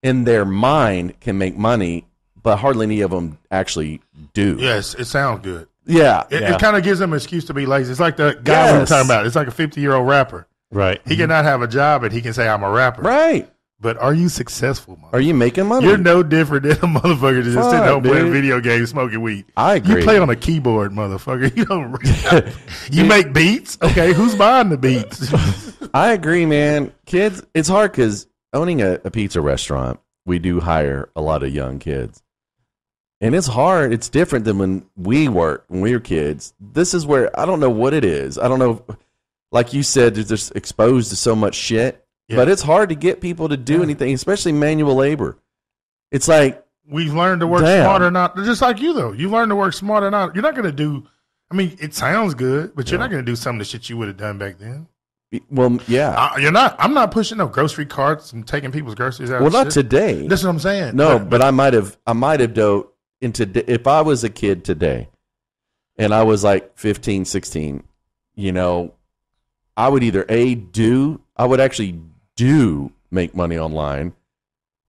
in their mind can make money, but hardly any of them actually do. Yes, it sounds good. Yeah. It kind of gives them an excuse to be lazy. It's like the guy we were talking about. It's like a 50-year-old rapper. Right. He cannot have a job, but he can say, I'm a rapper. Right. But are you successful, motherfucker? Are you making money? You're no different than a motherfucker that's just sitting home playing dude. video games, smoking weed. I agree. You play on a keyboard, motherfucker. You don't. You make beats? Okay, who's buying the beats? I agree, man. Kids, it's hard because owning a pizza restaurant, we do hire a lot of young kids. And it's hard. It's different than when we worked, when we were kids. This is where, I don't know what it is. I don't know. Like you said, they're just exposed to so much shit. Yeah. But it's hard to get people to do anything, especially manual labor. It's like, we've learned to work smarter, not just like you though. You learned to work smarter, not. You're not going to do. I mean, it sounds good, but you're not going to do some of the shit you would have done back then. Well, yeah, you're not. I'm not pushing no grocery carts and taking people's groceries out. Well, not today. That's what I'm saying. No, but I might have done into if I was a kid today, and I was like 15, 16. I would either I would actually make money online,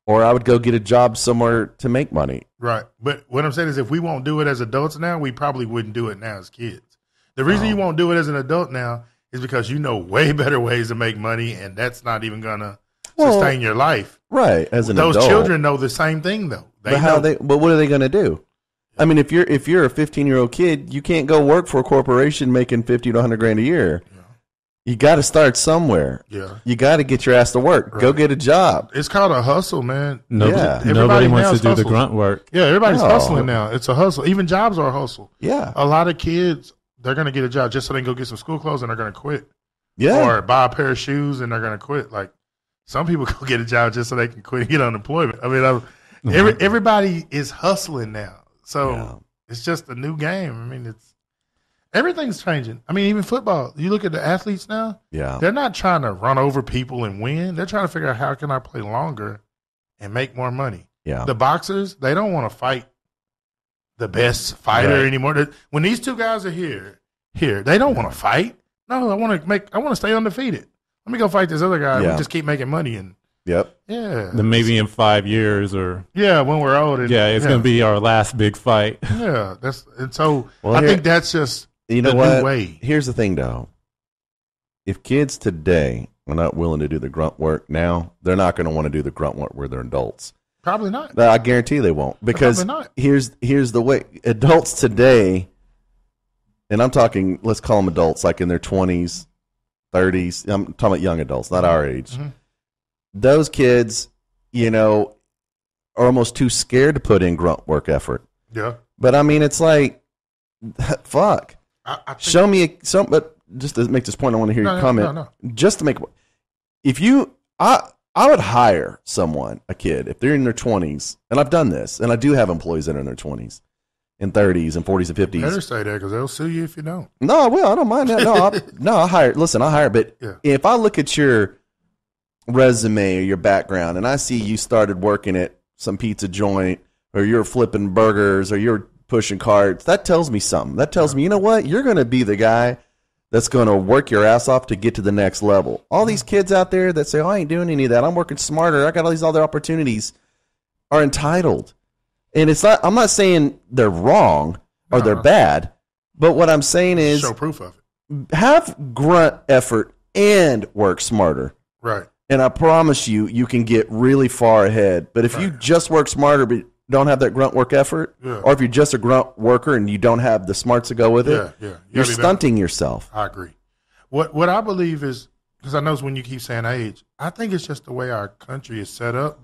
or I would go get a job somewhere to make money. Right. But what I'm saying is if we won't do it as adults now, we probably wouldn't do it now as kids. The reason you won't do it as an adult now is because you know way better ways to make money, and that's not even going to sustain your life. Right. As an Those adult. children know the same thing though. But what are they going to do? I mean, if you're a 15-year-old kid, you can't go work for a corporation making 50 to 100 grand a year. Yeah. You got to start somewhere. Yeah. You got to get your ass to work. Right. Go get a job. It's called a hustle, man. Nobody wants to do the grunt work. Yeah, everybody's hustling now. It's a hustle. Even jobs are a hustle. Yeah. A lot of kids, they're going to get a job just so they can go get some school clothes and they're going to quit. Yeah. Or buy a pair of shoes and they're going to quit. Like some people go get a job just so they can quit and get unemployment. I mean, everybody is hustling now. So it's just a new game. I mean, everything's changing. I mean, even football. You look at the athletes now. Yeah. They're not trying to run over people and win. They're trying to figure out how can I play longer and make more money. Yeah. The boxers, they don't want to fight the best fighter anymore. When these two guys are here, they don't want to fight. No, I want to stay undefeated. Let me go fight this other guy. We just keep making money and Yep. yeah. Then maybe in 5 years or when we're old. And, it's going to be our last big fight. Yeah, I think that's just you know the what? new way. Here's the thing, though. If kids today are not willing to do the grunt work now, they're not going to want to do the grunt work where they're adults. Probably not. I guarantee they won't because here's the way adults today, and I'm talking. Let's call them adults, like in their 20s, 30s. I'm talking about young adults, not our age. Mm-hmm. Those kids, are almost too scared to put in grunt work effort. Yeah. But I mean, it's like, fuck. Show me some. But just to make this point, I want to hear your comment. No. Just to make, I would hire someone, a kid, if they're in their 20s, and I've done this, and I do have employees that are in their 20s, and 30s, and 40s, and 50s. Better say that because they'll sue you if you don't. No, I will. I don't mind that. No, I hire. Listen, I hire. But if I look at your resume or your background, and I see you started working at some pizza joint, or you're flipping burgers, or you're pushing carts, that tells me something. That tells me, you know what? You're going to be the guy that's going to work your ass off to get to the next level. All these kids out there that say, I ain't doing any of that. I'm working smarter. I got all these other opportunities, are entitled. And it's not, I'm not saying they're wrong or they're bad, but what I'm saying is show proof of it. Have grunt effort and work smarter. Right. And I promise you can get really far ahead. But if you just work smarter but don't have that grunt work effort, or if you're just a grunt worker and you don't have the smarts to go with it, you're stunting yourself. I agree. What I believe is, because I know when you keep saying age, I think it's just the way our country is set up.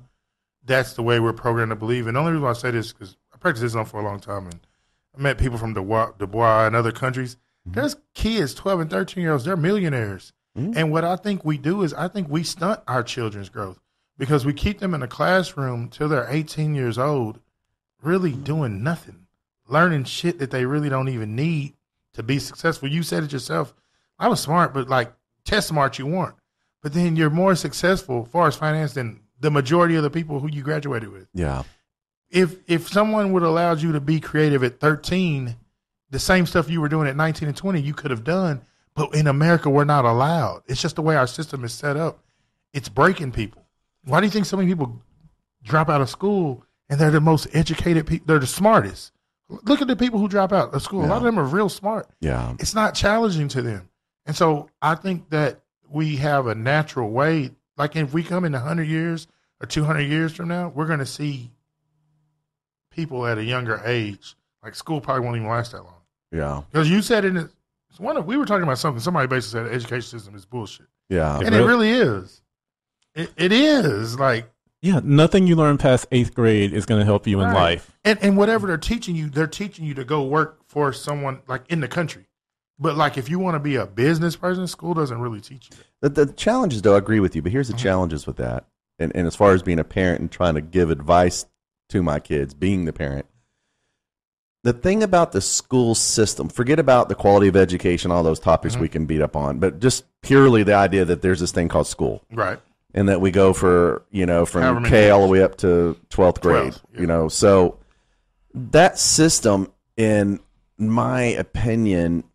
That's the way we're programmed to believe. And the only reason why I say this is because I practiced this on for a long time, and I met people from Dubois and other countries. Mm-hmm. There's kids, 12 and 13-year-olds, they're millionaires. Mm-hmm. And what I think we do is I think we stunt our children's growth because we keep them in a classroom till they're 18 years old, really doing nothing, learning shit that they really don't even need to be successful. You said it yourself. I was smart, but like test smart you weren't. But then you're more successful as far as finance than the majority of the people who you graduated with. Yeah. If someone would have allowed you to be creative at 13, the same stuff you were doing at 19 and 20, you could have done. But in America, we're not allowed. It's just the way our system is set up. It's breaking people. Why do you think so many people drop out of school and they're the most educated people? They're the smartest. Look at the people who drop out of school. A lot of them are real smart. Yeah. It's not challenging to them. And so I think that we have a natural way. Like if we come in 100 years or 200 years from now, we're going to see people at a younger age. Like school probably won't even last that long. Yeah. Because you said we were talking about something. Somebody basically said the education system is bullshit. Yeah. And it really is. It is. Like, yeah, nothing you learn past 8th grade is going to help you in life. And whatever they're teaching you to go work for someone like in the country. But like if you want to be a business person, school doesn't really teach you that. The challenges, though, I agree with you. But here's the challenges with that. And as far as being a parent and trying to give advice to my kids, being the parent, the thing about the school system, forget about the quality of education, all those topics we can beat up on, but just purely the idea that there's this thing called school. Right. And that we go for, from K all the way up to 12th grade, So that system, in my opinion,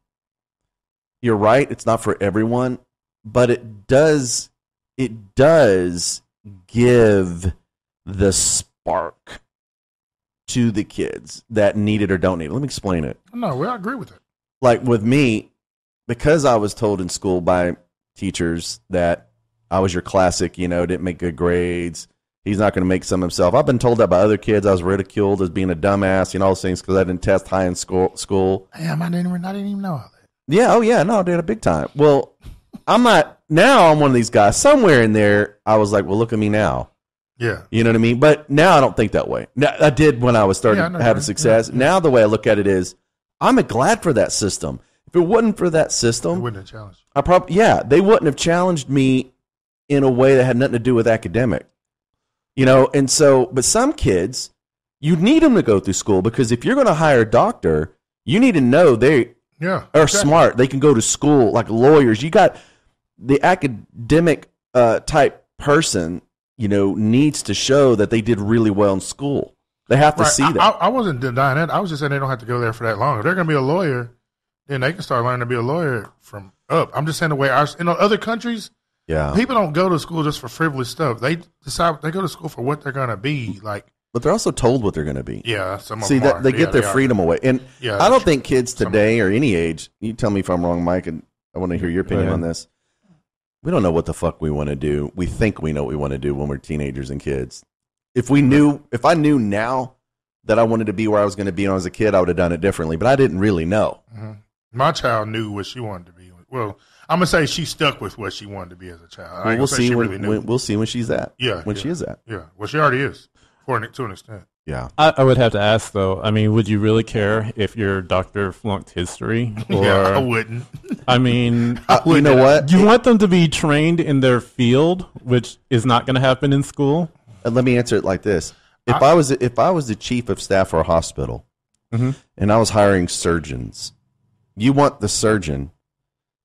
you're right, it's not for everyone, but it does give the spark to the kids that need it or don't need it. Let me explain it. No, I agree with it. Like with me, because I was told in school by teachers that I was your classic, didn't make good grades. He's not going to make some himself. I've been told that by other kids. I was ridiculed as being a dumbass, all those things because I didn't test high in school. Damn, I didn't even know all that. Yeah, oh yeah, no, dude, a big time. Well, I'm not, now I'm one of these guys. Somewhere in there, I was like, well, look at me now. Yeah. You know what I mean? But now I don't think that way. Now, I did when I was starting having success. Yeah. Now the way I look at it is, I'm glad for that system. If it wasn't for that system, they wouldn't have challenged. They wouldn't have challenged me in a way that had nothing to do with academic. And so, but some kids, you need them to go through school because if you're going to hire a doctor, you need to know they are smart. They can go to school like lawyers. You got the academic type person, needs to show that they did really well in school. They have to see that. I wasn't denying that. I was just saying they don't have to go there for that long. If they're going to be a lawyer, then they can start learning to be a lawyer from up. I'm just saying the way other countries, people don't go to school just for frivolous stuff. They decide they go to school for what they're going to be like. But they're also told what they're going to be. Yeah, some of them are. They get their freedom away. And I don't think kids today or any age, you tell me if I'm wrong, Mike, and I want to hear your opinion on this. We don't know what the fuck we want to do. We think we know what we want to do when we're teenagers and kids. If I knew now that I wanted to be where I was going to be when I was a kid, I would have done it differently. But I didn't really know. Mm-hmm. My child knew what she wanted to be. Well, I'm gonna say she stuck with what she wanted to be as a child. We'll see we'll see when she's at. Yeah, she is at. Yeah, well, she already is, to an extent. Yeah, I would have to ask though. I mean, would you really care if your doctor flunked history? Or, yeah, I wouldn't. I mean, you know what? You want them to be trained in their field, which is not going to happen in school. Let me answer it like this: if I was the chief of staff for a hospital, and I was hiring surgeons, you want the surgeon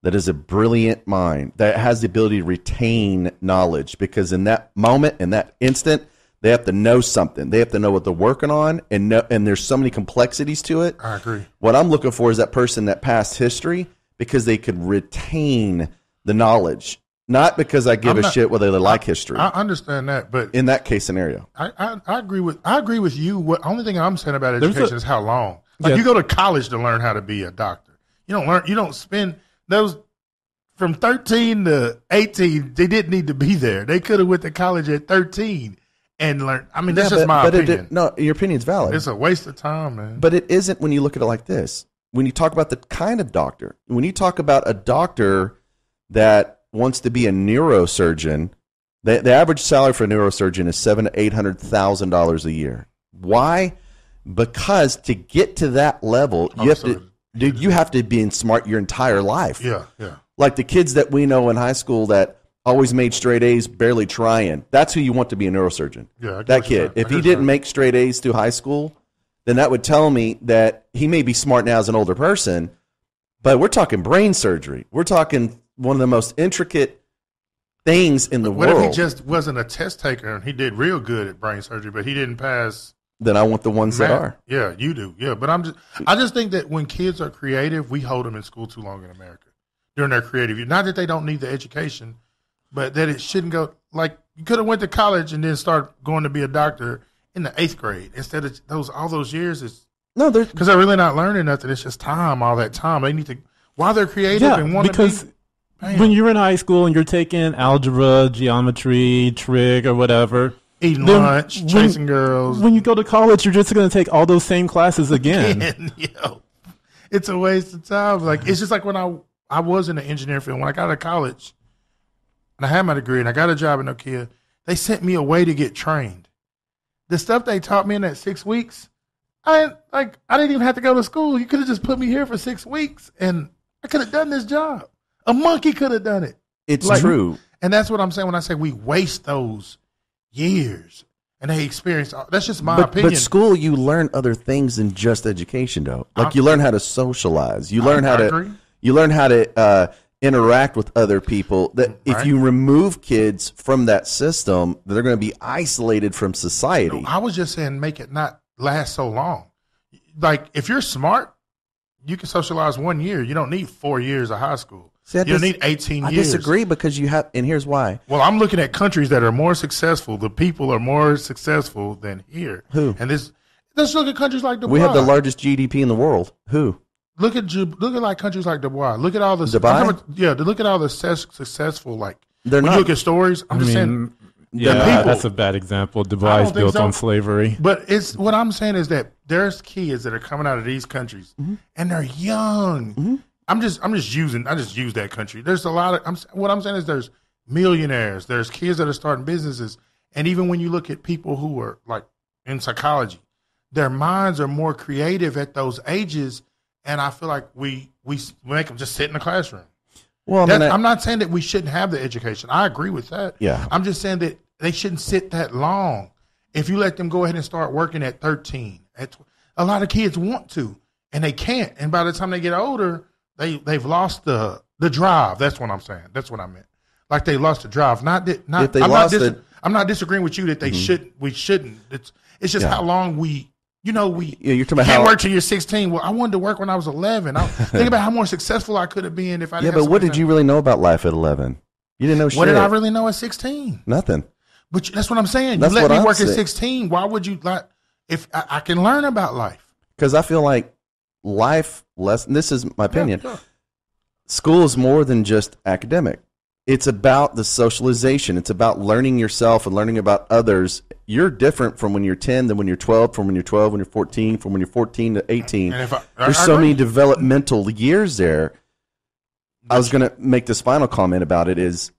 that is a brilliant mind that has the ability to retain knowledge, because in that moment, in that instant, they have to know something. They have to know what they're working on, and there's so many complexities to it. I agree. What I'm looking for is that person that passed history because they could retain the knowledge, not because I give a shit whether they like history. I understand that, but in that case scenario, I agree with you. What only thing I'm saying about education is how long. Like you go to college to learn how to be a doctor. You don't spend those from 13 to 18. They didn't need to be there. They could have went to college at 13. And learn. I mean, that's just my opinion. No, your opinion's valid. It's a waste of time, man. But it isn't when you look at it like this. When you talk about the kind of doctor, when you talk about a doctor that wants to be a neurosurgeon, the average salary for a neurosurgeon is $700,000 to $800,000 a year. Why? Because to get to that level, you have to be smart your entire life. Yeah. Like the kids that we know in high school that always made straight A's, barely trying. That's who you want to be a neurosurgeon. Yeah, that kid. If he didn't make straight A's through high school, then that would tell me that he may be smart now as an older person, but we're talking brain surgery. We're talking one of the most intricate things in the world. What if he just wasn't a test taker and he did real good at brain surgery, but he didn't pass? Then I want the ones that are. Yeah, you do. Yeah, but I just think that when kids are creative, we hold them in school too long in America during their creative years. Not that they don't need the education, but that it shouldn't go like you could have went to college and then start going to be a doctor in the 8th grade instead of all those years. Because they're really not learning nothing. It's just time, all that time. They need to while they're creative and want to be. When you're in high school and you're taking algebra, geometry, trig, or whatever, eating lunch, chasing girls. When you go to college, you're just going to take all those same classes again. It's a waste of time. Like it's just like when I was in the engineering field when I got out of college. And I had my degree and I got a job in Nokia. They sent me away to get trained. The stuff they taught me in that 6 weeks, I didn't even have to go to school. You could have just put me here for 6 weeks and I could have done this job. A monkey could have done it. It's true. And that's what I'm saying when I say we waste those years and they experience. That's just my opinion. But school, you learn other things than just education, though. Like you learn how to socialize. You learn how to interact with other people. That if you remove kids from that system, they're going to be isolated from society. No, I was just saying make it not last so long. Like if you're smart, you can socialize 1 year. You don't need 4 years of high school. You don't need 18 years. I disagree because you have, and here's why. Well, I'm looking at countries that are more successful. The people are more successful than here. Who? And let's look at countries like Dubai. We have the largest GDP in the world. Who? Look at like countries like Dubai. Look at all the Dubai. Look at all the successful like They're when not. you look at stories, I'm just saying. Yeah, people, that's a bad example. Dubai built on slavery. But it's what I'm saying is that there's kids that are coming out of these countries and they're young. I just use that country. There's a lot of what I'm saying is there's millionaires, there's kids that are starting businesses, and even when you look at people who are like in psychology, their minds are more creative at those ages, and I feel like we make them just sit in the classroom. Well, I'm not saying that we shouldn't have the education. I agree with that. Yeah. I'm just saying that they shouldn't sit that long. If you let them go ahead and start working at 13, a lot of kids want to, and they can't. And by the time they get older, they've lost the drive. That's what I'm saying. That's what I meant. Like they lost the drive. I'm not disagreeing with you that they shouldn't. We shouldn't. It's just how long you're talking about can't work till you're 16. Well, I wanted to work when I was 11. Think about how more successful I could have been if I didn't. Yeah, but what did you really know about life at 11? You didn't know shit. What did I really know at 16? Nothing. But that's what I'm saying. You let me work at 16. Why would you like? If I can learn about life, because I feel like life lesson. This is my opinion. Yeah. School is more than just academic. It's about the socialization. It's about learning yourself and learning about others. You're different from when you're 10 than when you're 12, from when you're 12, when you're 14, from when you're 14 to 18. There's so many developmental years there. I was going to make this final comment about it is,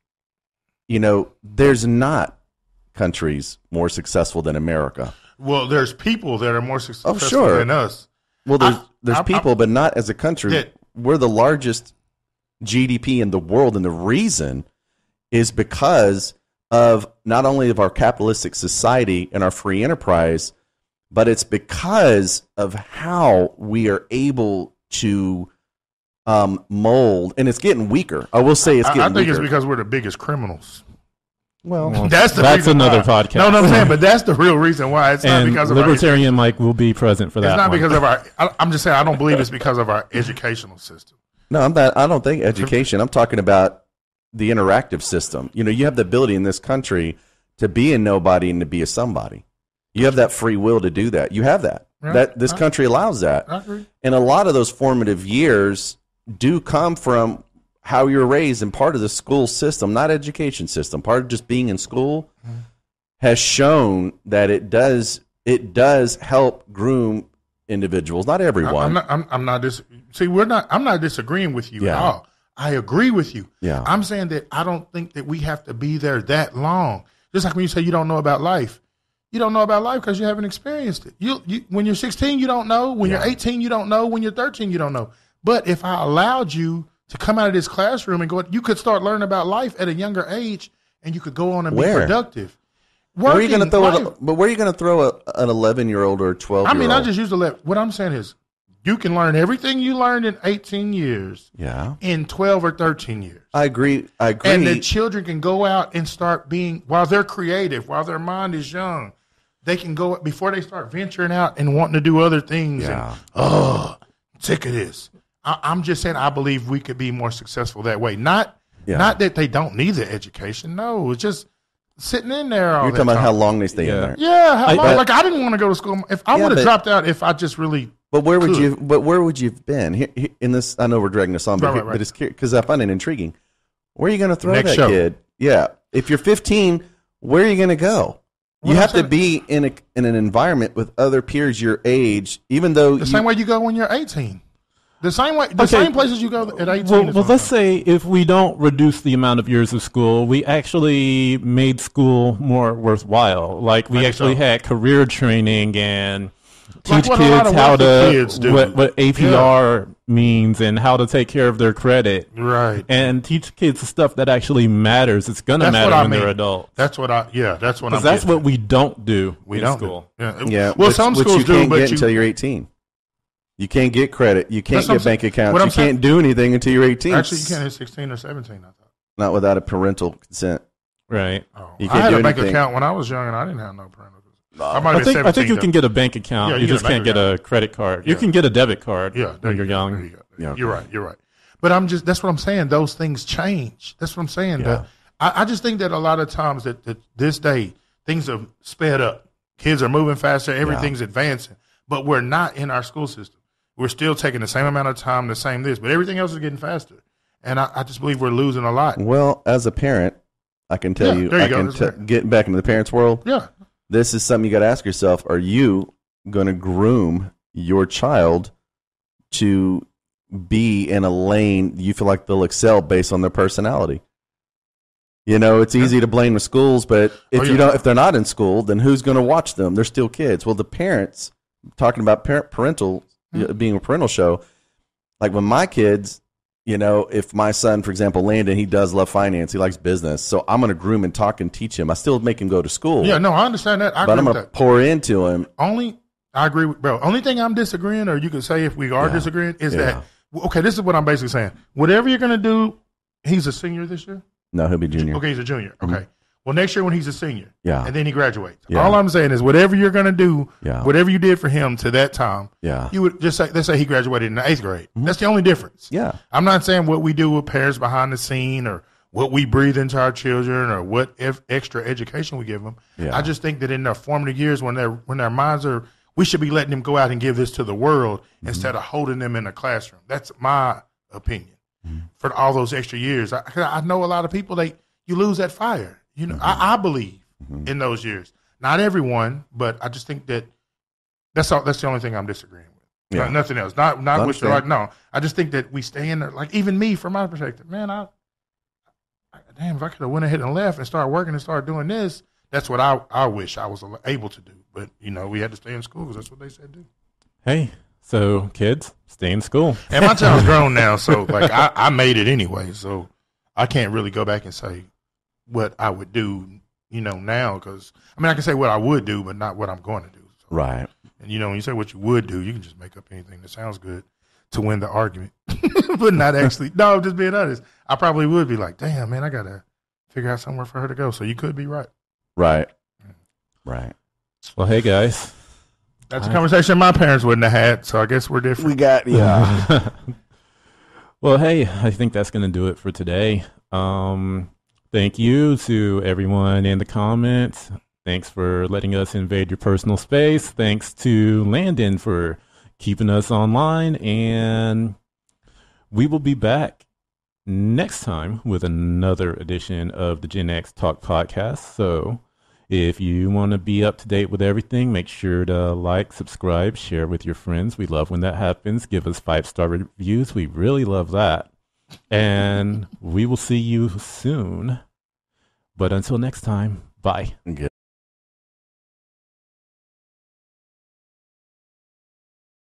there's not countries more successful than America. Well, there's people that are more successful than us. Well, there's people, but not as a country. We're the largest GDP in the world, and the reason is because of not only of our capitalistic society and our free enterprise, but it's because of how we are able to mold, and it's getting weaker. I will say it's getting weaker. I think it's because we're the biggest criminals. Well, that's another podcast. No, I'm saying, but that's the real reason why. It's not because of Libertarian Mike will be present for that. It's not because of our. I'm just saying I don't believe it's because of our educational system. No, I don't think education. I'm talking about the interactive system. You have the ability in this country to be a nobody and to be a somebody. You have that free will to do that. You have that. Yeah, this country allows that. I agree. And a lot of those formative years do come from how you're raised, and part of the school system, not education system, part of just being in school has shown that it does help groom individuals, not everyone. I'm not disagreeing with you at all. I agree with you. Yeah. I'm saying that I don't think that we have to be there that long. Just like when you say you don't know about life. You don't know about life because you haven't experienced it. You when you're 16, you don't know. When you're 18, you don't know. When you're 13, you don't know. But if I allowed you to come out of this classroom and go, you could start learning about life at a younger age, and you could go on and be productive. Where are you going to throw? But where are you going to throw an 11-year-old or a 12-year-old? I mean, I just use 11. What I'm saying is, you can learn everything you learned in 18 years. Yeah. In 12 or 13 years. I agree. And the children can go out and start being, while they're creative, while their mind is young, they can go before they start venturing out and wanting to do other things. Yeah. And sick of this. I'm just saying I believe we could be more successful that way. Not that they don't need the education. No, it's just sitting in there all You're talking about how long they stay in there. Yeah, how long? Like I didn't want to go to school. If I would have dropped out, if I just really. But where would you? But where would you have been? Here, in this, I know we're dragging this on, but, but it's because I find it intriguing. Where are you going to throw that kid? Yeah, if you're 15, where are you going to go? You have to be in an environment with other peers your age, even though the same way you go when you're 18. The same way, same places you go at 18. Well, let's say if we don't reduce the amount of years of school, we actually made school more worthwhile. Like we actually had career training and teach kids how to what APR means and how to take care of their credit. Right. And teach kids the stuff that actually matters. It's going to matter when they're adults. That's what that's what I'm that's what we don't do in school. Yeah. Well, some schools do, but until you're 18. You can't get credit. You can't get bank accounts. You can't do anything until you're 18. Actually, you can't hit 16 or 17, I thought. Not without a parental consent. Right. Oh. I had a bank account when I was young, and I didn't have no parental consent. I think you can get a bank account. You just can't get a credit card. You can get a debit card when you're young. You're right. But that's what I'm saying. Those things change. That's what I'm saying. Yeah. I just think that a lot of times that this day, things have sped up. Kids are moving faster. Everything's advancing. But we're not in our school system. We're still taking the same amount of time, but everything else is getting faster. And I just believe we're losing a lot. Well, as a parent, I can tell you. There you I go. can That's right. getting back into the parents' world. Yeah. This is something you got to ask yourself: are you going to groom your child to be in a lane you feel like they'll excel based on their personality? You know, it's easy to blame the schools, but if they're not in school, then who's going to watch them? They're still kids. Well, the parents, talking about parental being a parental show, like when my kids, you know, if my son, for example, Landon, he does love finance, he likes business, so I'm going to groom and talk and teach him. I still make him go to school. Yeah, no, I understand that. But I'm going to pour into him. I agree with bro. Only thing I'm disagreeing, or you could say if we are disagreeing, is that okay? This is what I'm basically saying. Whatever you're going to do, he's a senior this year. No, he'll be junior. Okay, he's a junior. Okay. Well, next year when he's a senior, and then he graduates. Yeah. All I'm saying is whatever you're going to do, Yeah. whatever you did for him to that time, Yeah. you would just say, let's say he graduated in the 8th grade. That's the only difference. Yeah. I'm not saying what we do with parents behind the scene or what we breathe into our children or what extra education we give them. Yeah. I just think that in their formative years when their minds are, we should be letting them go out and give this to the world instead of holding them in the classroom. That's my opinion. For all those extra years. I know a lot of people, you lose that fire. You know, I believe in those years. Not everyone, but I just think that that's the only thing I'm disagreeing with. Yeah. Nothing else. Not what you're like. No, I just think that we stay in there. Like even me, from my perspective, man, damn, if I could have went ahead and left and started working and started doing this, that's what I wish I was able to do. But you know, we had to stay in school because that's what they said do. Hey, so kids, stay in school. And my child's grown now, so like I made it anyway. So I can't really go back and say what I would do, you know, now, because I mean I can say what I would do, but not what I'm going to do. So, Right. and you know, when you say what you would do, you can just make up anything that sounds good to win the argument, but not actually. No, just being honest, I probably would be like, damn, man, I gotta figure out somewhere for her to go. So you could be right. Right. Right. Well, hey guys. That's a conversation my parents wouldn't have had. So I guess we're different. We got Well, hey, I think that's going to do it for today. Thank you to everyone in the comments. Thanks for letting us invade your personal space. Thanks to Landon for keeping us online. And we will be back next time with another edition of the Gen X Talk Podcast. So if you want to be up to date with everything, make sure to like, subscribe, share with your friends. We love when that happens. Give us 5-star reviews. We really love that. And we will see you soon. But until next time, bye. Good.